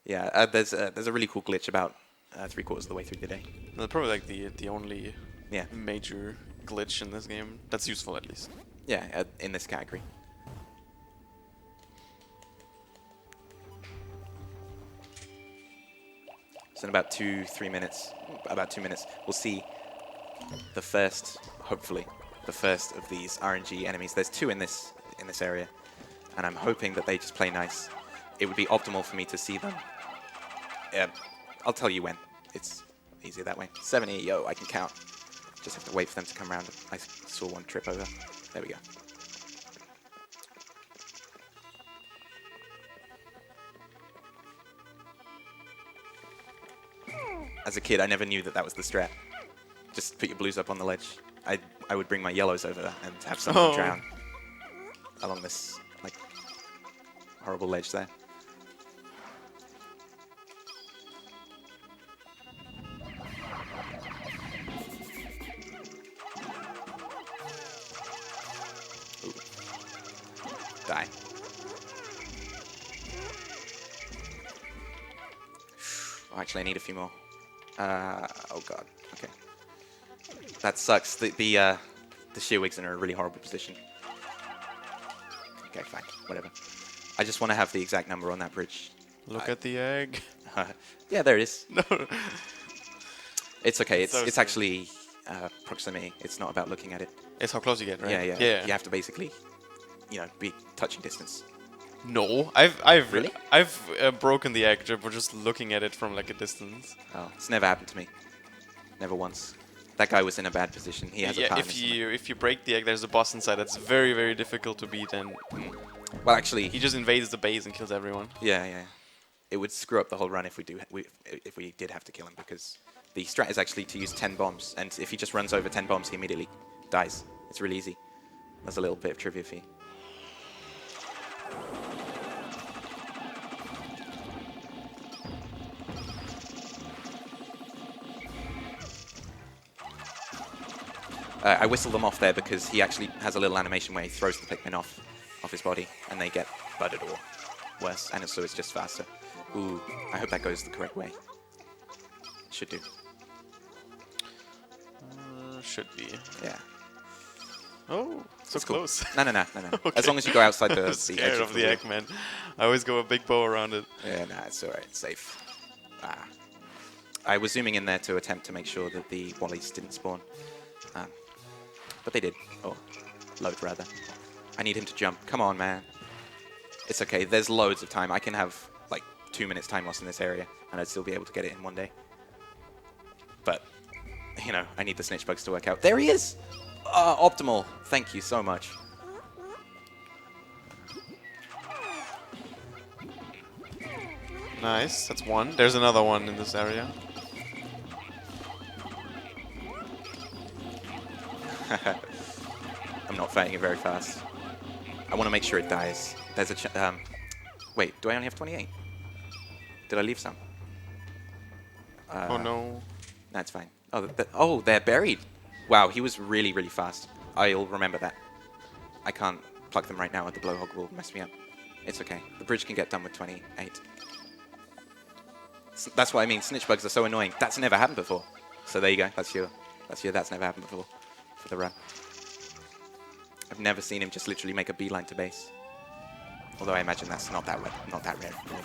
Yeah, there's a really cool glitch about 3/4 of the way through the day. That's probably like the only Yeah. major glitch in this game that's useful at least. Yeah, in this category. So in about 2 minutes, we'll see the first, hopefully, the first of these RNG enemies. There's 2 in this area, and I'm hoping that they just play nice. It would be optimal for me to see them. I'll tell you when. It's easier that way. 70, yo, I can count. Just have to wait for them to come around. I saw one trip over. There we go. As a kid, I never knew that was the strat. Just put your blues up on the ledge. I would bring my yellows over and have some of them drown along this like horrible ledge there. Ooh. Die. Oh, actually, I need a few more. Oh god. Okay. That sucks. The Shearwigs are in a really horrible position. Okay, fine. Whatever. I just want to have the exact number on that bridge. Look at the egg. Yeah, there it is. No. It's okay. So It's silly. actually proximity. It's not about looking at it. It's how close you get, right? Yeah, yeah. You have to basically, be touching distance. No, I've Really? broken the egg for just looking at it from like a distance. Oh, it's never happened to me. Never once. That guy was in a bad position. He has a Yeah, power if you break the egg, there's a boss inside that's very, very difficult to beat, and Well, actually, he just invades the base and kills everyone. yeah. It would screw up the whole run if we did have to kill him, because the strat is actually to use 10 bombs, and if he just runs over 10 bombs, he immediately dies. It's really easy. That's a little bit of trivia for you. I whistled them off there because he actually has a little animation where he throws the Pikmin off his body, and they get budded or worse, and so it's just faster. Ooh, I hope that goes the correct way. Should do. Should be. Yeah. Oh, so It's cool. close. No. Okay. As long as you go outside I'm the scared edge of the wheel. egg, man. I always go a big bow around it. Yeah, nah, it's alright. It's safe. I was zooming in there to attempt to make sure that the Wallies didn't spawn. But they did. Or load, rather. I need him to jump. Come on, man. It's okay. There's loads of time. I can have, like, 2 minutes time loss in this area, and I'd still be able to get it in one day. But, I need the snitch bugs to work out. There he is! Optimal. Thank you so much. Nice, that's one. There's another one in this area. I'm not fighting it very fast. I want to make sure it dies. There's a wait, do I only have 28? Did I leave some? Oh no. That's fine. Oh, they're buried. Wow, he was really, really fast. I'll remember that. I can't plug them right now, the blowhog will mess me up. It's okay. The bridge can get done with 28. That's what I mean. Snitch bugs are so annoying. That's never happened before. So there you go. That's never happened before for the run. I've never seen him just literally make a beeline to base. Although I imagine that's not that rare. Really.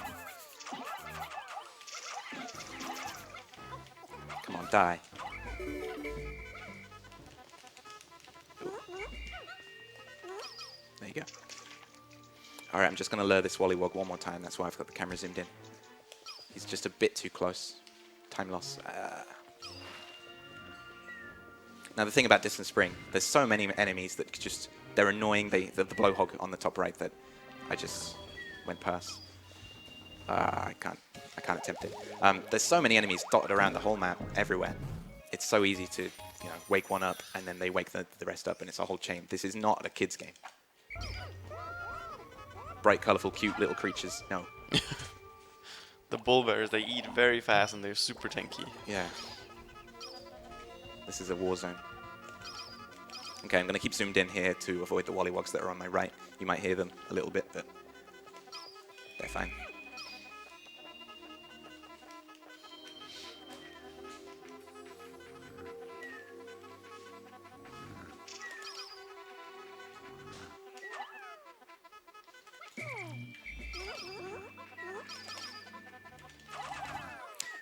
Come on, die. Ooh. There you go. Alright, I'm just going to lure this Wollywog one more time. That's why I've got the camera zoomed in. He's just a bit too close. Time loss. Now, the thing about Distant Spring, there's so many enemies that just, they're annoying. The blowhog on the top right that I just went past. I can't attempt it. There's so many enemies dotted around the whole map, everywhere. It's so easy to, wake one up, and then they wake the rest up, and it's a whole chain. This is not a kid's game. Bright, colorful, cute little creatures. No. The bull bears, they eat very fast and they're super tanky. Yeah. This is a war zone. Okay, I'm going to keep zoomed in here to avoid the Wollywogs that are on my right. You might hear them a little bit, but they're fine.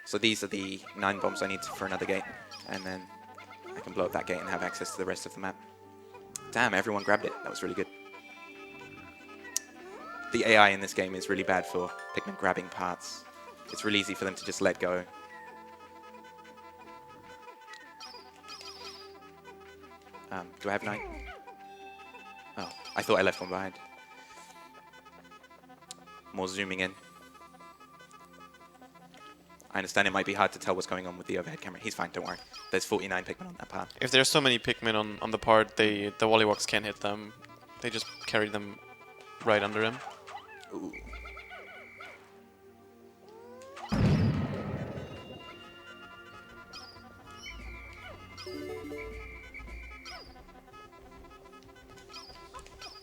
So these are the 9 bombs I need for another gate, and then I can blow up that gate and have access to the rest of the map. Damn, everyone grabbed it. That was really good. The AI in this game is really bad for Pikmin grabbing parts. It's really easy for them to just let go. Do I have 9? Oh, I thought I left one behind. More zooming in. I understand it might be hard to tell what's going on with the overhead camera. He's fine, don't worry. There's 49 Pikmin on that part. If there's so many Pikmin on the part, the Wollywogs can't hit them. They just carry them right under him. Ooh.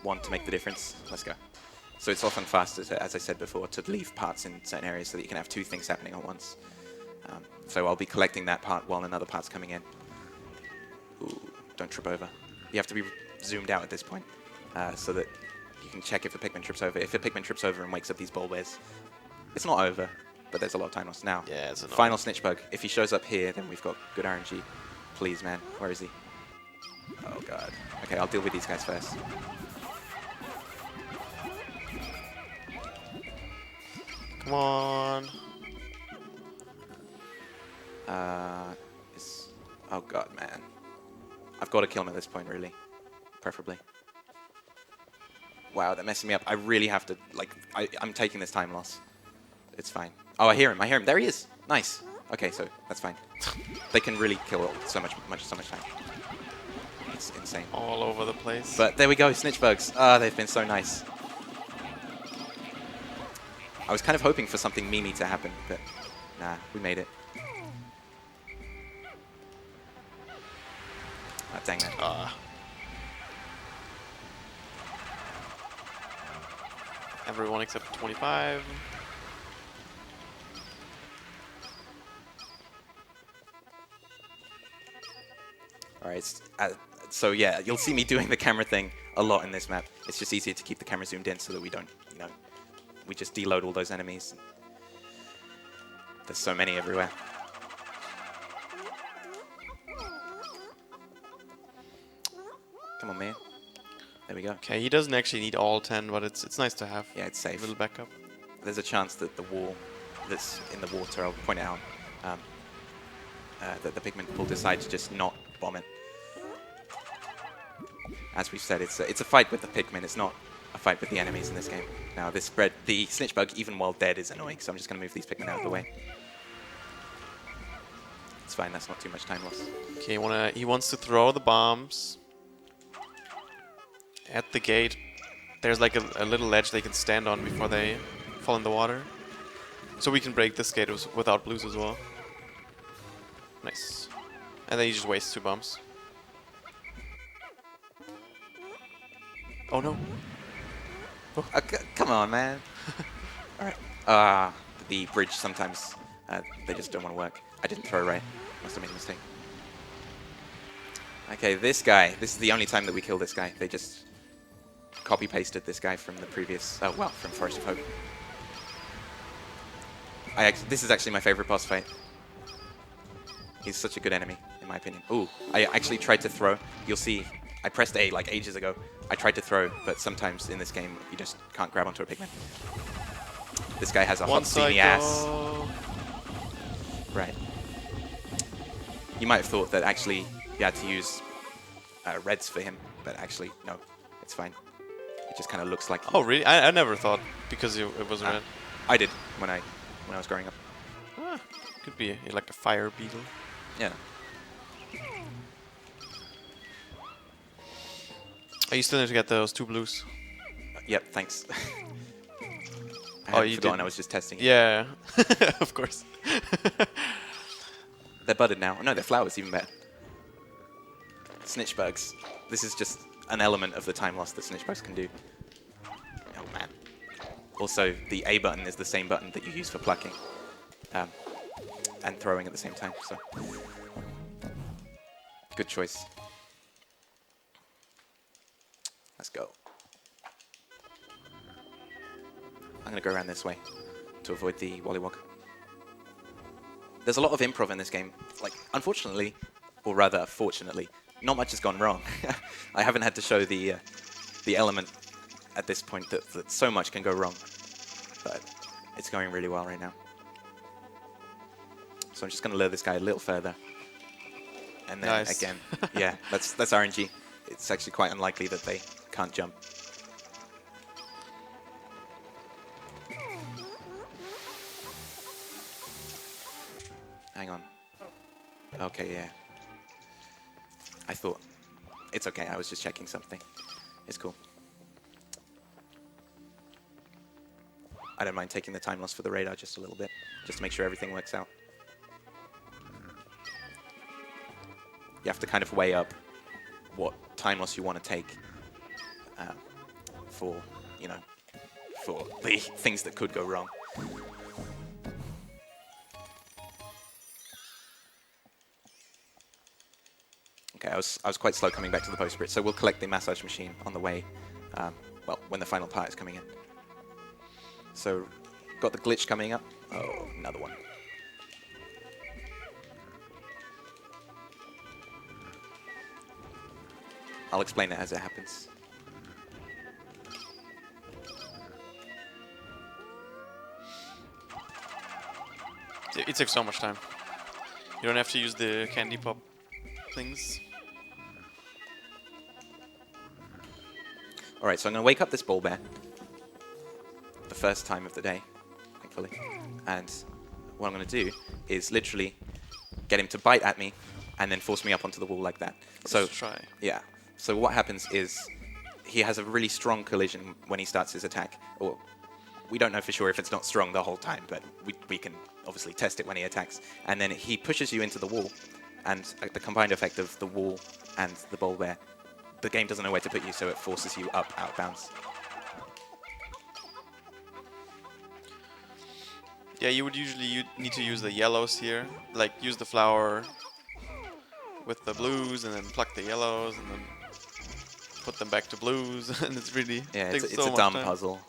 One to make the difference. Let's go. So it's often faster, as I said before, to leave parts in certain areas so that you can have 2 things happening at once. So I'll be collecting that part while another part's coming in. Ooh, don't trip over. You have to be zoomed out at this point so that you can check if a Pikmin trips over. If a Pikmin trips over and wakes up these ball bears, it's not over, but there's a lot of time lost. Now, Yeah, it's annoying. final Snitch Bug. If he shows up here, then we've got good RNG. Please, man. Where is he? Oh, God. Okay, I'll deal with these guys first. Come on. Oh, God, man. I've got to kill him at this point, really. Preferably. Wow, they're messing me up. I really have to, like, I'm taking this time loss. It's fine. Oh, I hear him. I hear him. There he is. Nice. Okay, so that's fine. They can really kill so much time. It's insane. All over the place. But there we go, Snitch Bugs. Ah, they've been so nice. I was kind of hoping for something memey to happen, but nah, we made it. Ah, dang it. Everyone except 25. All right, so yeah, you'll see me doing the camera thing a lot in this map. It's just easier to keep the camera zoomed in so that we don't, you know, we just deload all those enemies. There's so many everywhere. Come on, man. There we go. Okay, he doesn't actually need all 10, but it's nice to have. Yeah, it's safe. A little backup. There's a chance that the wall that's in the water, I'll point it out, that the Pikmin will decide to just not bomb it. As we've said, it's a fight with the Pikmin. It's not a fight with the enemies in this game. Now, the Snitch Bug, even while dead, is annoying, so I'm just going to move these Pikmin out of the way. It's fine. That's not too much time loss. Okay, he wants to throw the bombs at the gate. There's like a little ledge they can stand on before they fall in the water. So we can break this gate without blues as well. Nice. And then he just wastes 2 bombs. Oh no. Oh. Come on, man. Alright. The bridge sometimes, they just don't want to work. I didn't throw right. Must have made a mistake. Okay, this guy. This is the only time that we kill this guy. They just copy-pasted this guy from the previous... Oh, well, from Forest of Hope. This is actually my favorite boss fight. He's such a good enemy, in my opinion. Ooh, I actually tried to throw. You'll see, I pressed A like ages ago. I tried to throw, but sometimes in this game, you just can't grab onto a Pikmin. This guy has a hot, steamy ass. Right. You might have thought that actually you had to use reds for him, but actually, no, it's fine. It just kind of looks like... Oh, really? I never thought, because it wasn't red. I did when I was growing up. Could be like a fire beetle. Yeah. You still need to get those 2 blues. Yep, thanks. Oh, you forgotten did. I was just testing. Yeah, of course. They're budded now. No, they're flowers, even better. Snitch Bugs. This is just an element of the time loss that Snitch Bugs can do. Oh, man. Also, the A button is the same button that you use for plucking. And throwing at the same time, so... Good choice. Let's go. I'm going to go around this way to avoid the Wollywog. There's a lot of improv in this game. Like, unfortunately, or rather, fortunately, not much has gone wrong. I haven't had to show the element at this point that so much can go wrong. But it's going really well right now. So I'm just going to lure this guy a little further. And then Nice. again, yeah, that's RNG. It's actually quite unlikely that they can't jump. Hang on. Okay, yeah. I thought... It's okay, I was just checking something. It's cool. I don't mind taking the time loss for the radar just a little bit, just to make sure everything works out. You have to kind of weigh up what time loss you want to take for, you know, for the things that could go wrong. Okay, I was quite slow coming back to the post-brit, so we'll collect the massage machine on the way well, when the final part is coming in. So, got the glitch coming up. Oh, another one. I'll explain it as it happens. It takes so much time. You don't have to use the candy pop things. Alright, so I'm going to wake up this ball bear. The first time of the day, thankfully. And what I'm going to do is literally get him to bite at me and then force me up onto the wall like that. Let's try. Yeah. So what happens is he has a really strong collision when he starts his attack. Or we don't know for sure if it's not strong the whole time, but we can obviously test it when he attacks. And then he pushes you into the wall, and the combined effect of the wall and the ball bear, the game doesn't know where to put you, so it forces you up out of bounds. Yeah, you would usually need to use the yellows here. Like, use the flower with the blues, and then pluck the yellows, and then put them back to blues, and it's really... Yeah, takes it's so a much dumb time. puzzle.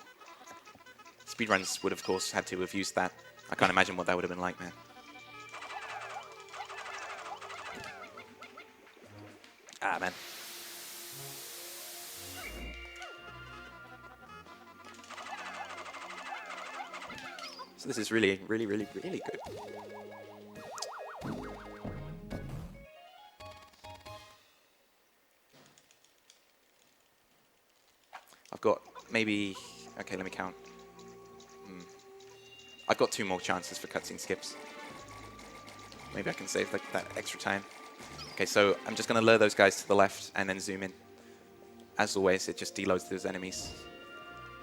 Speedruns would, of course, had to have used that. I can't imagine what that would have been like, man. Ah, man. So this is really, really, really, really good. I've got maybe... Okay, let me count. I've got 2 more chances for cutscene skips. Maybe I can save that extra time. Okay, so I'm just going to lure those guys to the left and then zoom in. As always, it just deloads those enemies.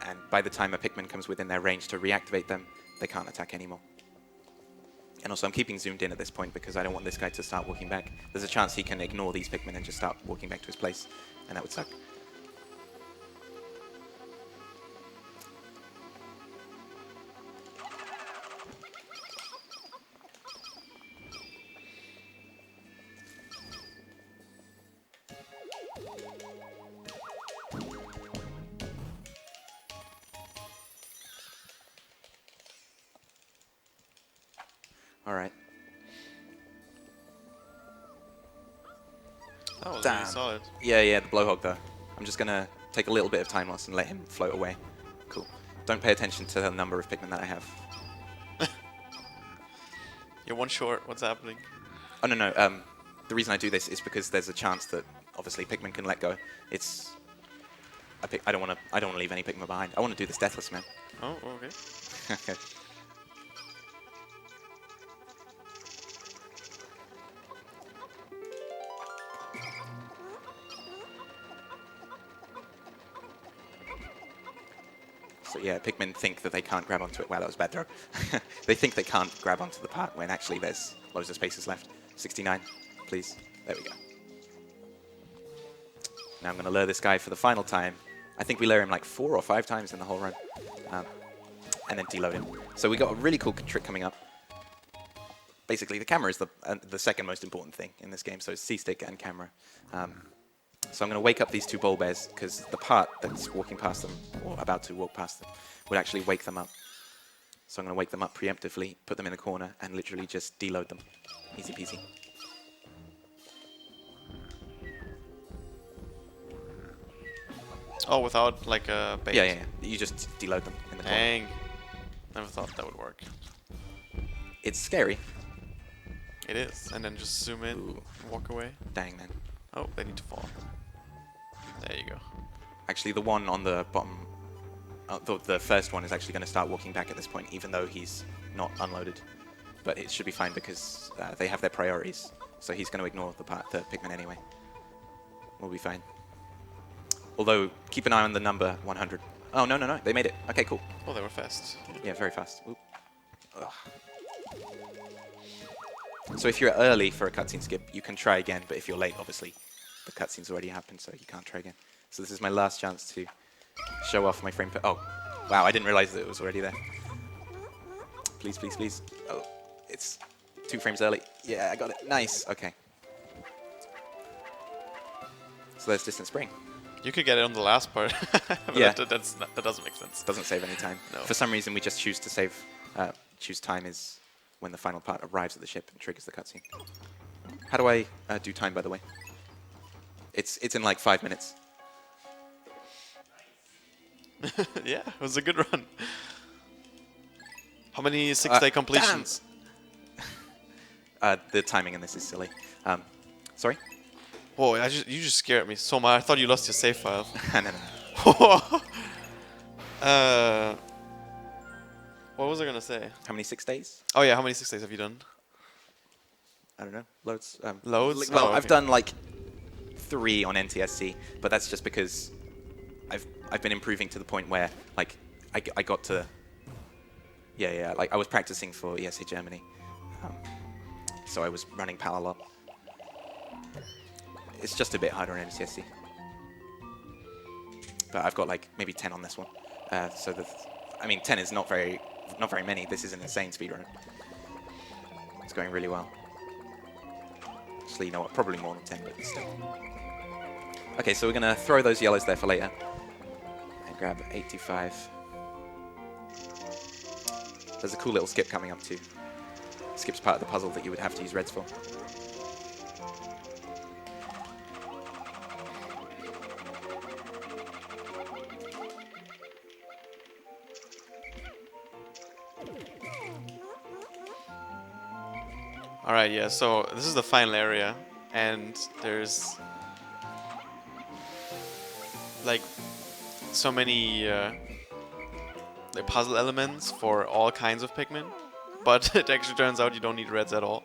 And by the time a Pikmin comes within their range to reactivate them, they can't attack anymore. And also, I'm keeping zoomed in at this point because I don't want this guy to start walking back. There's a chance he can ignore these Pikmin and just start walking back to his place, and that would suck. All right. That was Damn. really solid. Yeah, the blowhog though. I'm just gonna take a little bit of time loss and let him float away. Cool. Don't pay attention to the number of Pikmin that I have. You're one short. What's happening? Oh no. The reason I do this is because there's a chance that obviously Pikmin can let go. It's I don't want to leave any Pikmin behind. I want to do this deathless, man. Oh, okay. Okay. So yeah, Pikmin think that they can't grab onto it. Wow, that was a bad throw. They think they can't grab onto the part when actually there's loads of spaces left. 69, please. There we go. Now I'm going to lure this guy for the final time. I think we lure him like 4 or 5 times in the whole run. And then deload him. So we got a really cool trick coming up. Basically, the camera is the second most important thing in this game. So it's C-stick and camera. So I'm going to wake up these 2 ball bears because the part that's walking past them, or about to walk past them, would actually wake them up. So I'm going to wake them up preemptively, put them in the corner, and literally just deload them. Easy peasy. Oh, without like a bait? Yeah. You just deload them in the corner. Dang. Never thought that would work. It's scary. It is. And then just zoom in, Ooh. walk away. Dang, man. Oh, they need to fall. There you go. Actually, the one on the bottom, the first one is actually going to start walking back at this point, even though he's not unloaded. But it should be fine because they have their priorities. So he's going to ignore the Pikmin anyway. We'll be fine. Although, keep an eye on the number 100. Oh, no. They made it. Okay, cool. Oh, they were fast. Yeah, very fast. Oop. Ugh. So if you're early for a cutscene skip, you can try again. But if you're late, obviously, the cutscene's already happened, so you can't try again. So this is my last chance to show off my frame per... Oh, wow, I didn't realize that it was already there. Please, please, please. Oh, it's 2 frames early. Yeah, I got it. Nice. Okay. So there's Distant Spring. You could get it on the last part. But Yeah. that doesn't make sense. Doesn't save any time. No. For some reason, we just choose to save. Choose time is when the final part arrives at the ship and triggers the cutscene. How do I do time, by the way? It's in like 5 minutes. Yeah, it was a good run. How many 6-day completions? The timing in this is silly. Sorry? Whoa, you just scared me so much. I thought you lost your save file. No. What was I gonna say? How many 6 days? Oh yeah, how many 6 days have you done? I don't know. Loads. Loads? Well, Oh, okay. I've done like 3 on NTSC, but that's just because I've been improving to the point where like I got to. Yeah. Like I was practicing for ESA Germany, so I was running PAL a lot. It's just a bit harder on NTSC, but I've got like maybe 10 on this one. So I mean 10 is not very many. This is an insane speedrun. It's going really well. Actually, you know what? Probably more than 10, but still. Okay, so we're gonna throw those yellows there for later and grab 85. There's a cool little skip coming up too. Skip's part of the puzzle that you would have to use reds for. Alright, yeah, so this is the final area, and there's like so many like puzzle elements for all kinds of Pikmin, but it actually turns out you don't need reds at all,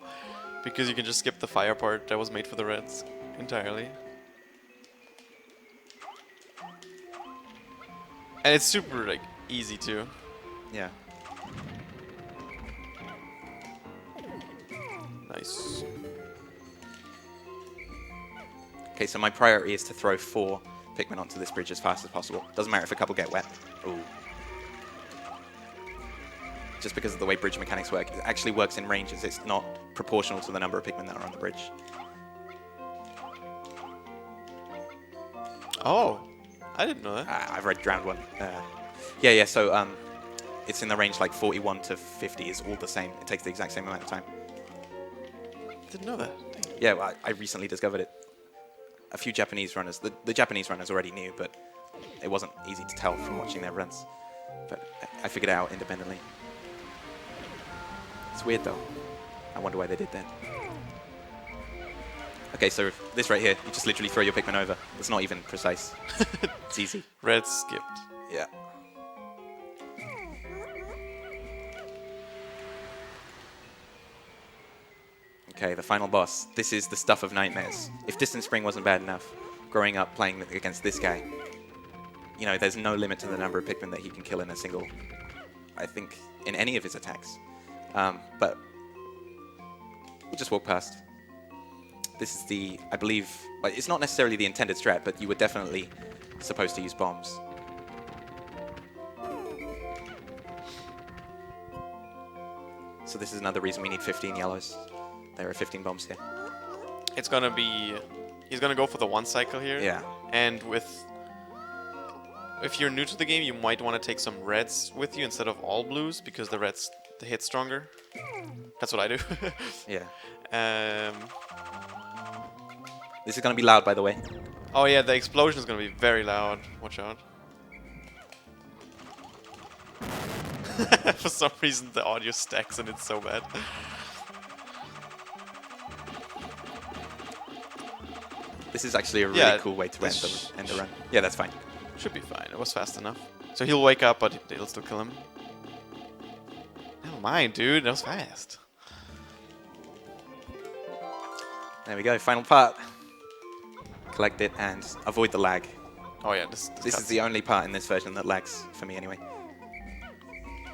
because you can just skip the fire part that was made for the reds entirely. And it's super like easy too. Yeah. Nice. Okay, so my priority is to throw 4 Pikmin onto this bridge as fast as possible. Doesn't matter if a couple get wet. Ooh. Just because of the way bridge mechanics work. It actually works in ranges. It's not proportional to the number of Pikmin that are on the bridge. Oh, I didn't know that. I've read Drowned one. Yeah, so it's in the range like 41 to 50 is all the same. It takes the exact same amount of time. Didn't know that. Yeah, well, I recently discovered it. A few Japanese runners, the Japanese runners already knew, but it wasn't easy to tell from watching their runs. But I figured it out independently. It's weird though. I wonder why they did that. Okay, so this right here, you just literally throw your Pikmin over. It's not even precise. It's easy. Red skipped. Yeah. Okay, the final boss. This is the stuff of nightmares. If Distant Spring wasn't bad enough, growing up playing against this guy, you know, there's no limit to the number of Pikmin that he can kill in a single, I think, in any of his attacks. But we'll just walk past. This is the, I believe, like, it's not necessarily the intended strat, but you were definitely supposed to use bombs. So this is another reason we need 15 yellows. There are 15 bombs here. It's gonna be... He's gonna go for the 1 cycle here. Yeah. And if you're new to the game, you might want to take some reds with you instead of all blues, because the reds hit stronger. That's what I do. Yeah. This is going to be loud, by the way. Oh yeah, the explosion is gonna be very loud. Watch out. For some reason the audio stacks and it's so bad. This is actually a really cool way to end the run. Yeah, that's fine. Should be fine. It was fast enough. So he'll wake up, but it'll still kill him. Never mind, dude. That was fast. There we go. Final part. Collect it and avoid the lag. Oh yeah, this is the only part in this version that lags for me anyway.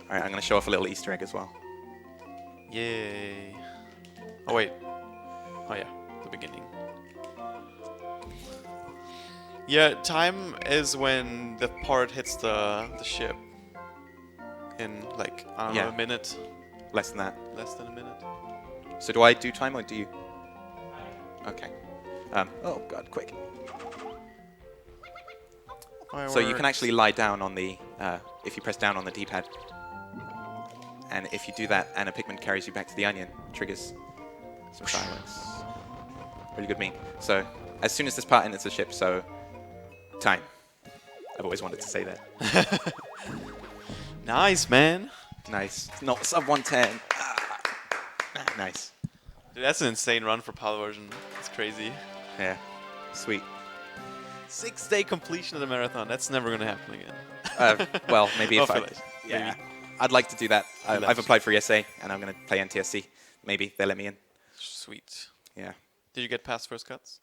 Alright, I'm going to show off a little Easter egg as well. Yay. Oh wait. Oh yeah, the beginning. Yeah, time is when the part hits the ship. In like, I don't know, a minute. Less than that. Less than a minute. So do I do time or do you? Okay. Oh god, quick. So you can actually lie down on the, if you press down on the D-pad. And if you do that and a Pikmin carries you back to the onion, triggers some fireworks. Really good meme. So as soon as this part enters the ship, so time. I've always wanted to say that. Nice, man. Nice. Not sub 110. Nice. Dude, that's an insane run for PAL version. It's crazy. Yeah. Sweet. 6-day completion of the marathon. That's never going to happen again. Well, maybe if I... Maybe. Yeah. I'd like to do that. I've applied for ESA, and I'm going to play NTSC. Maybe they'll let me in. Sweet. Yeah. Did you get past first cuts?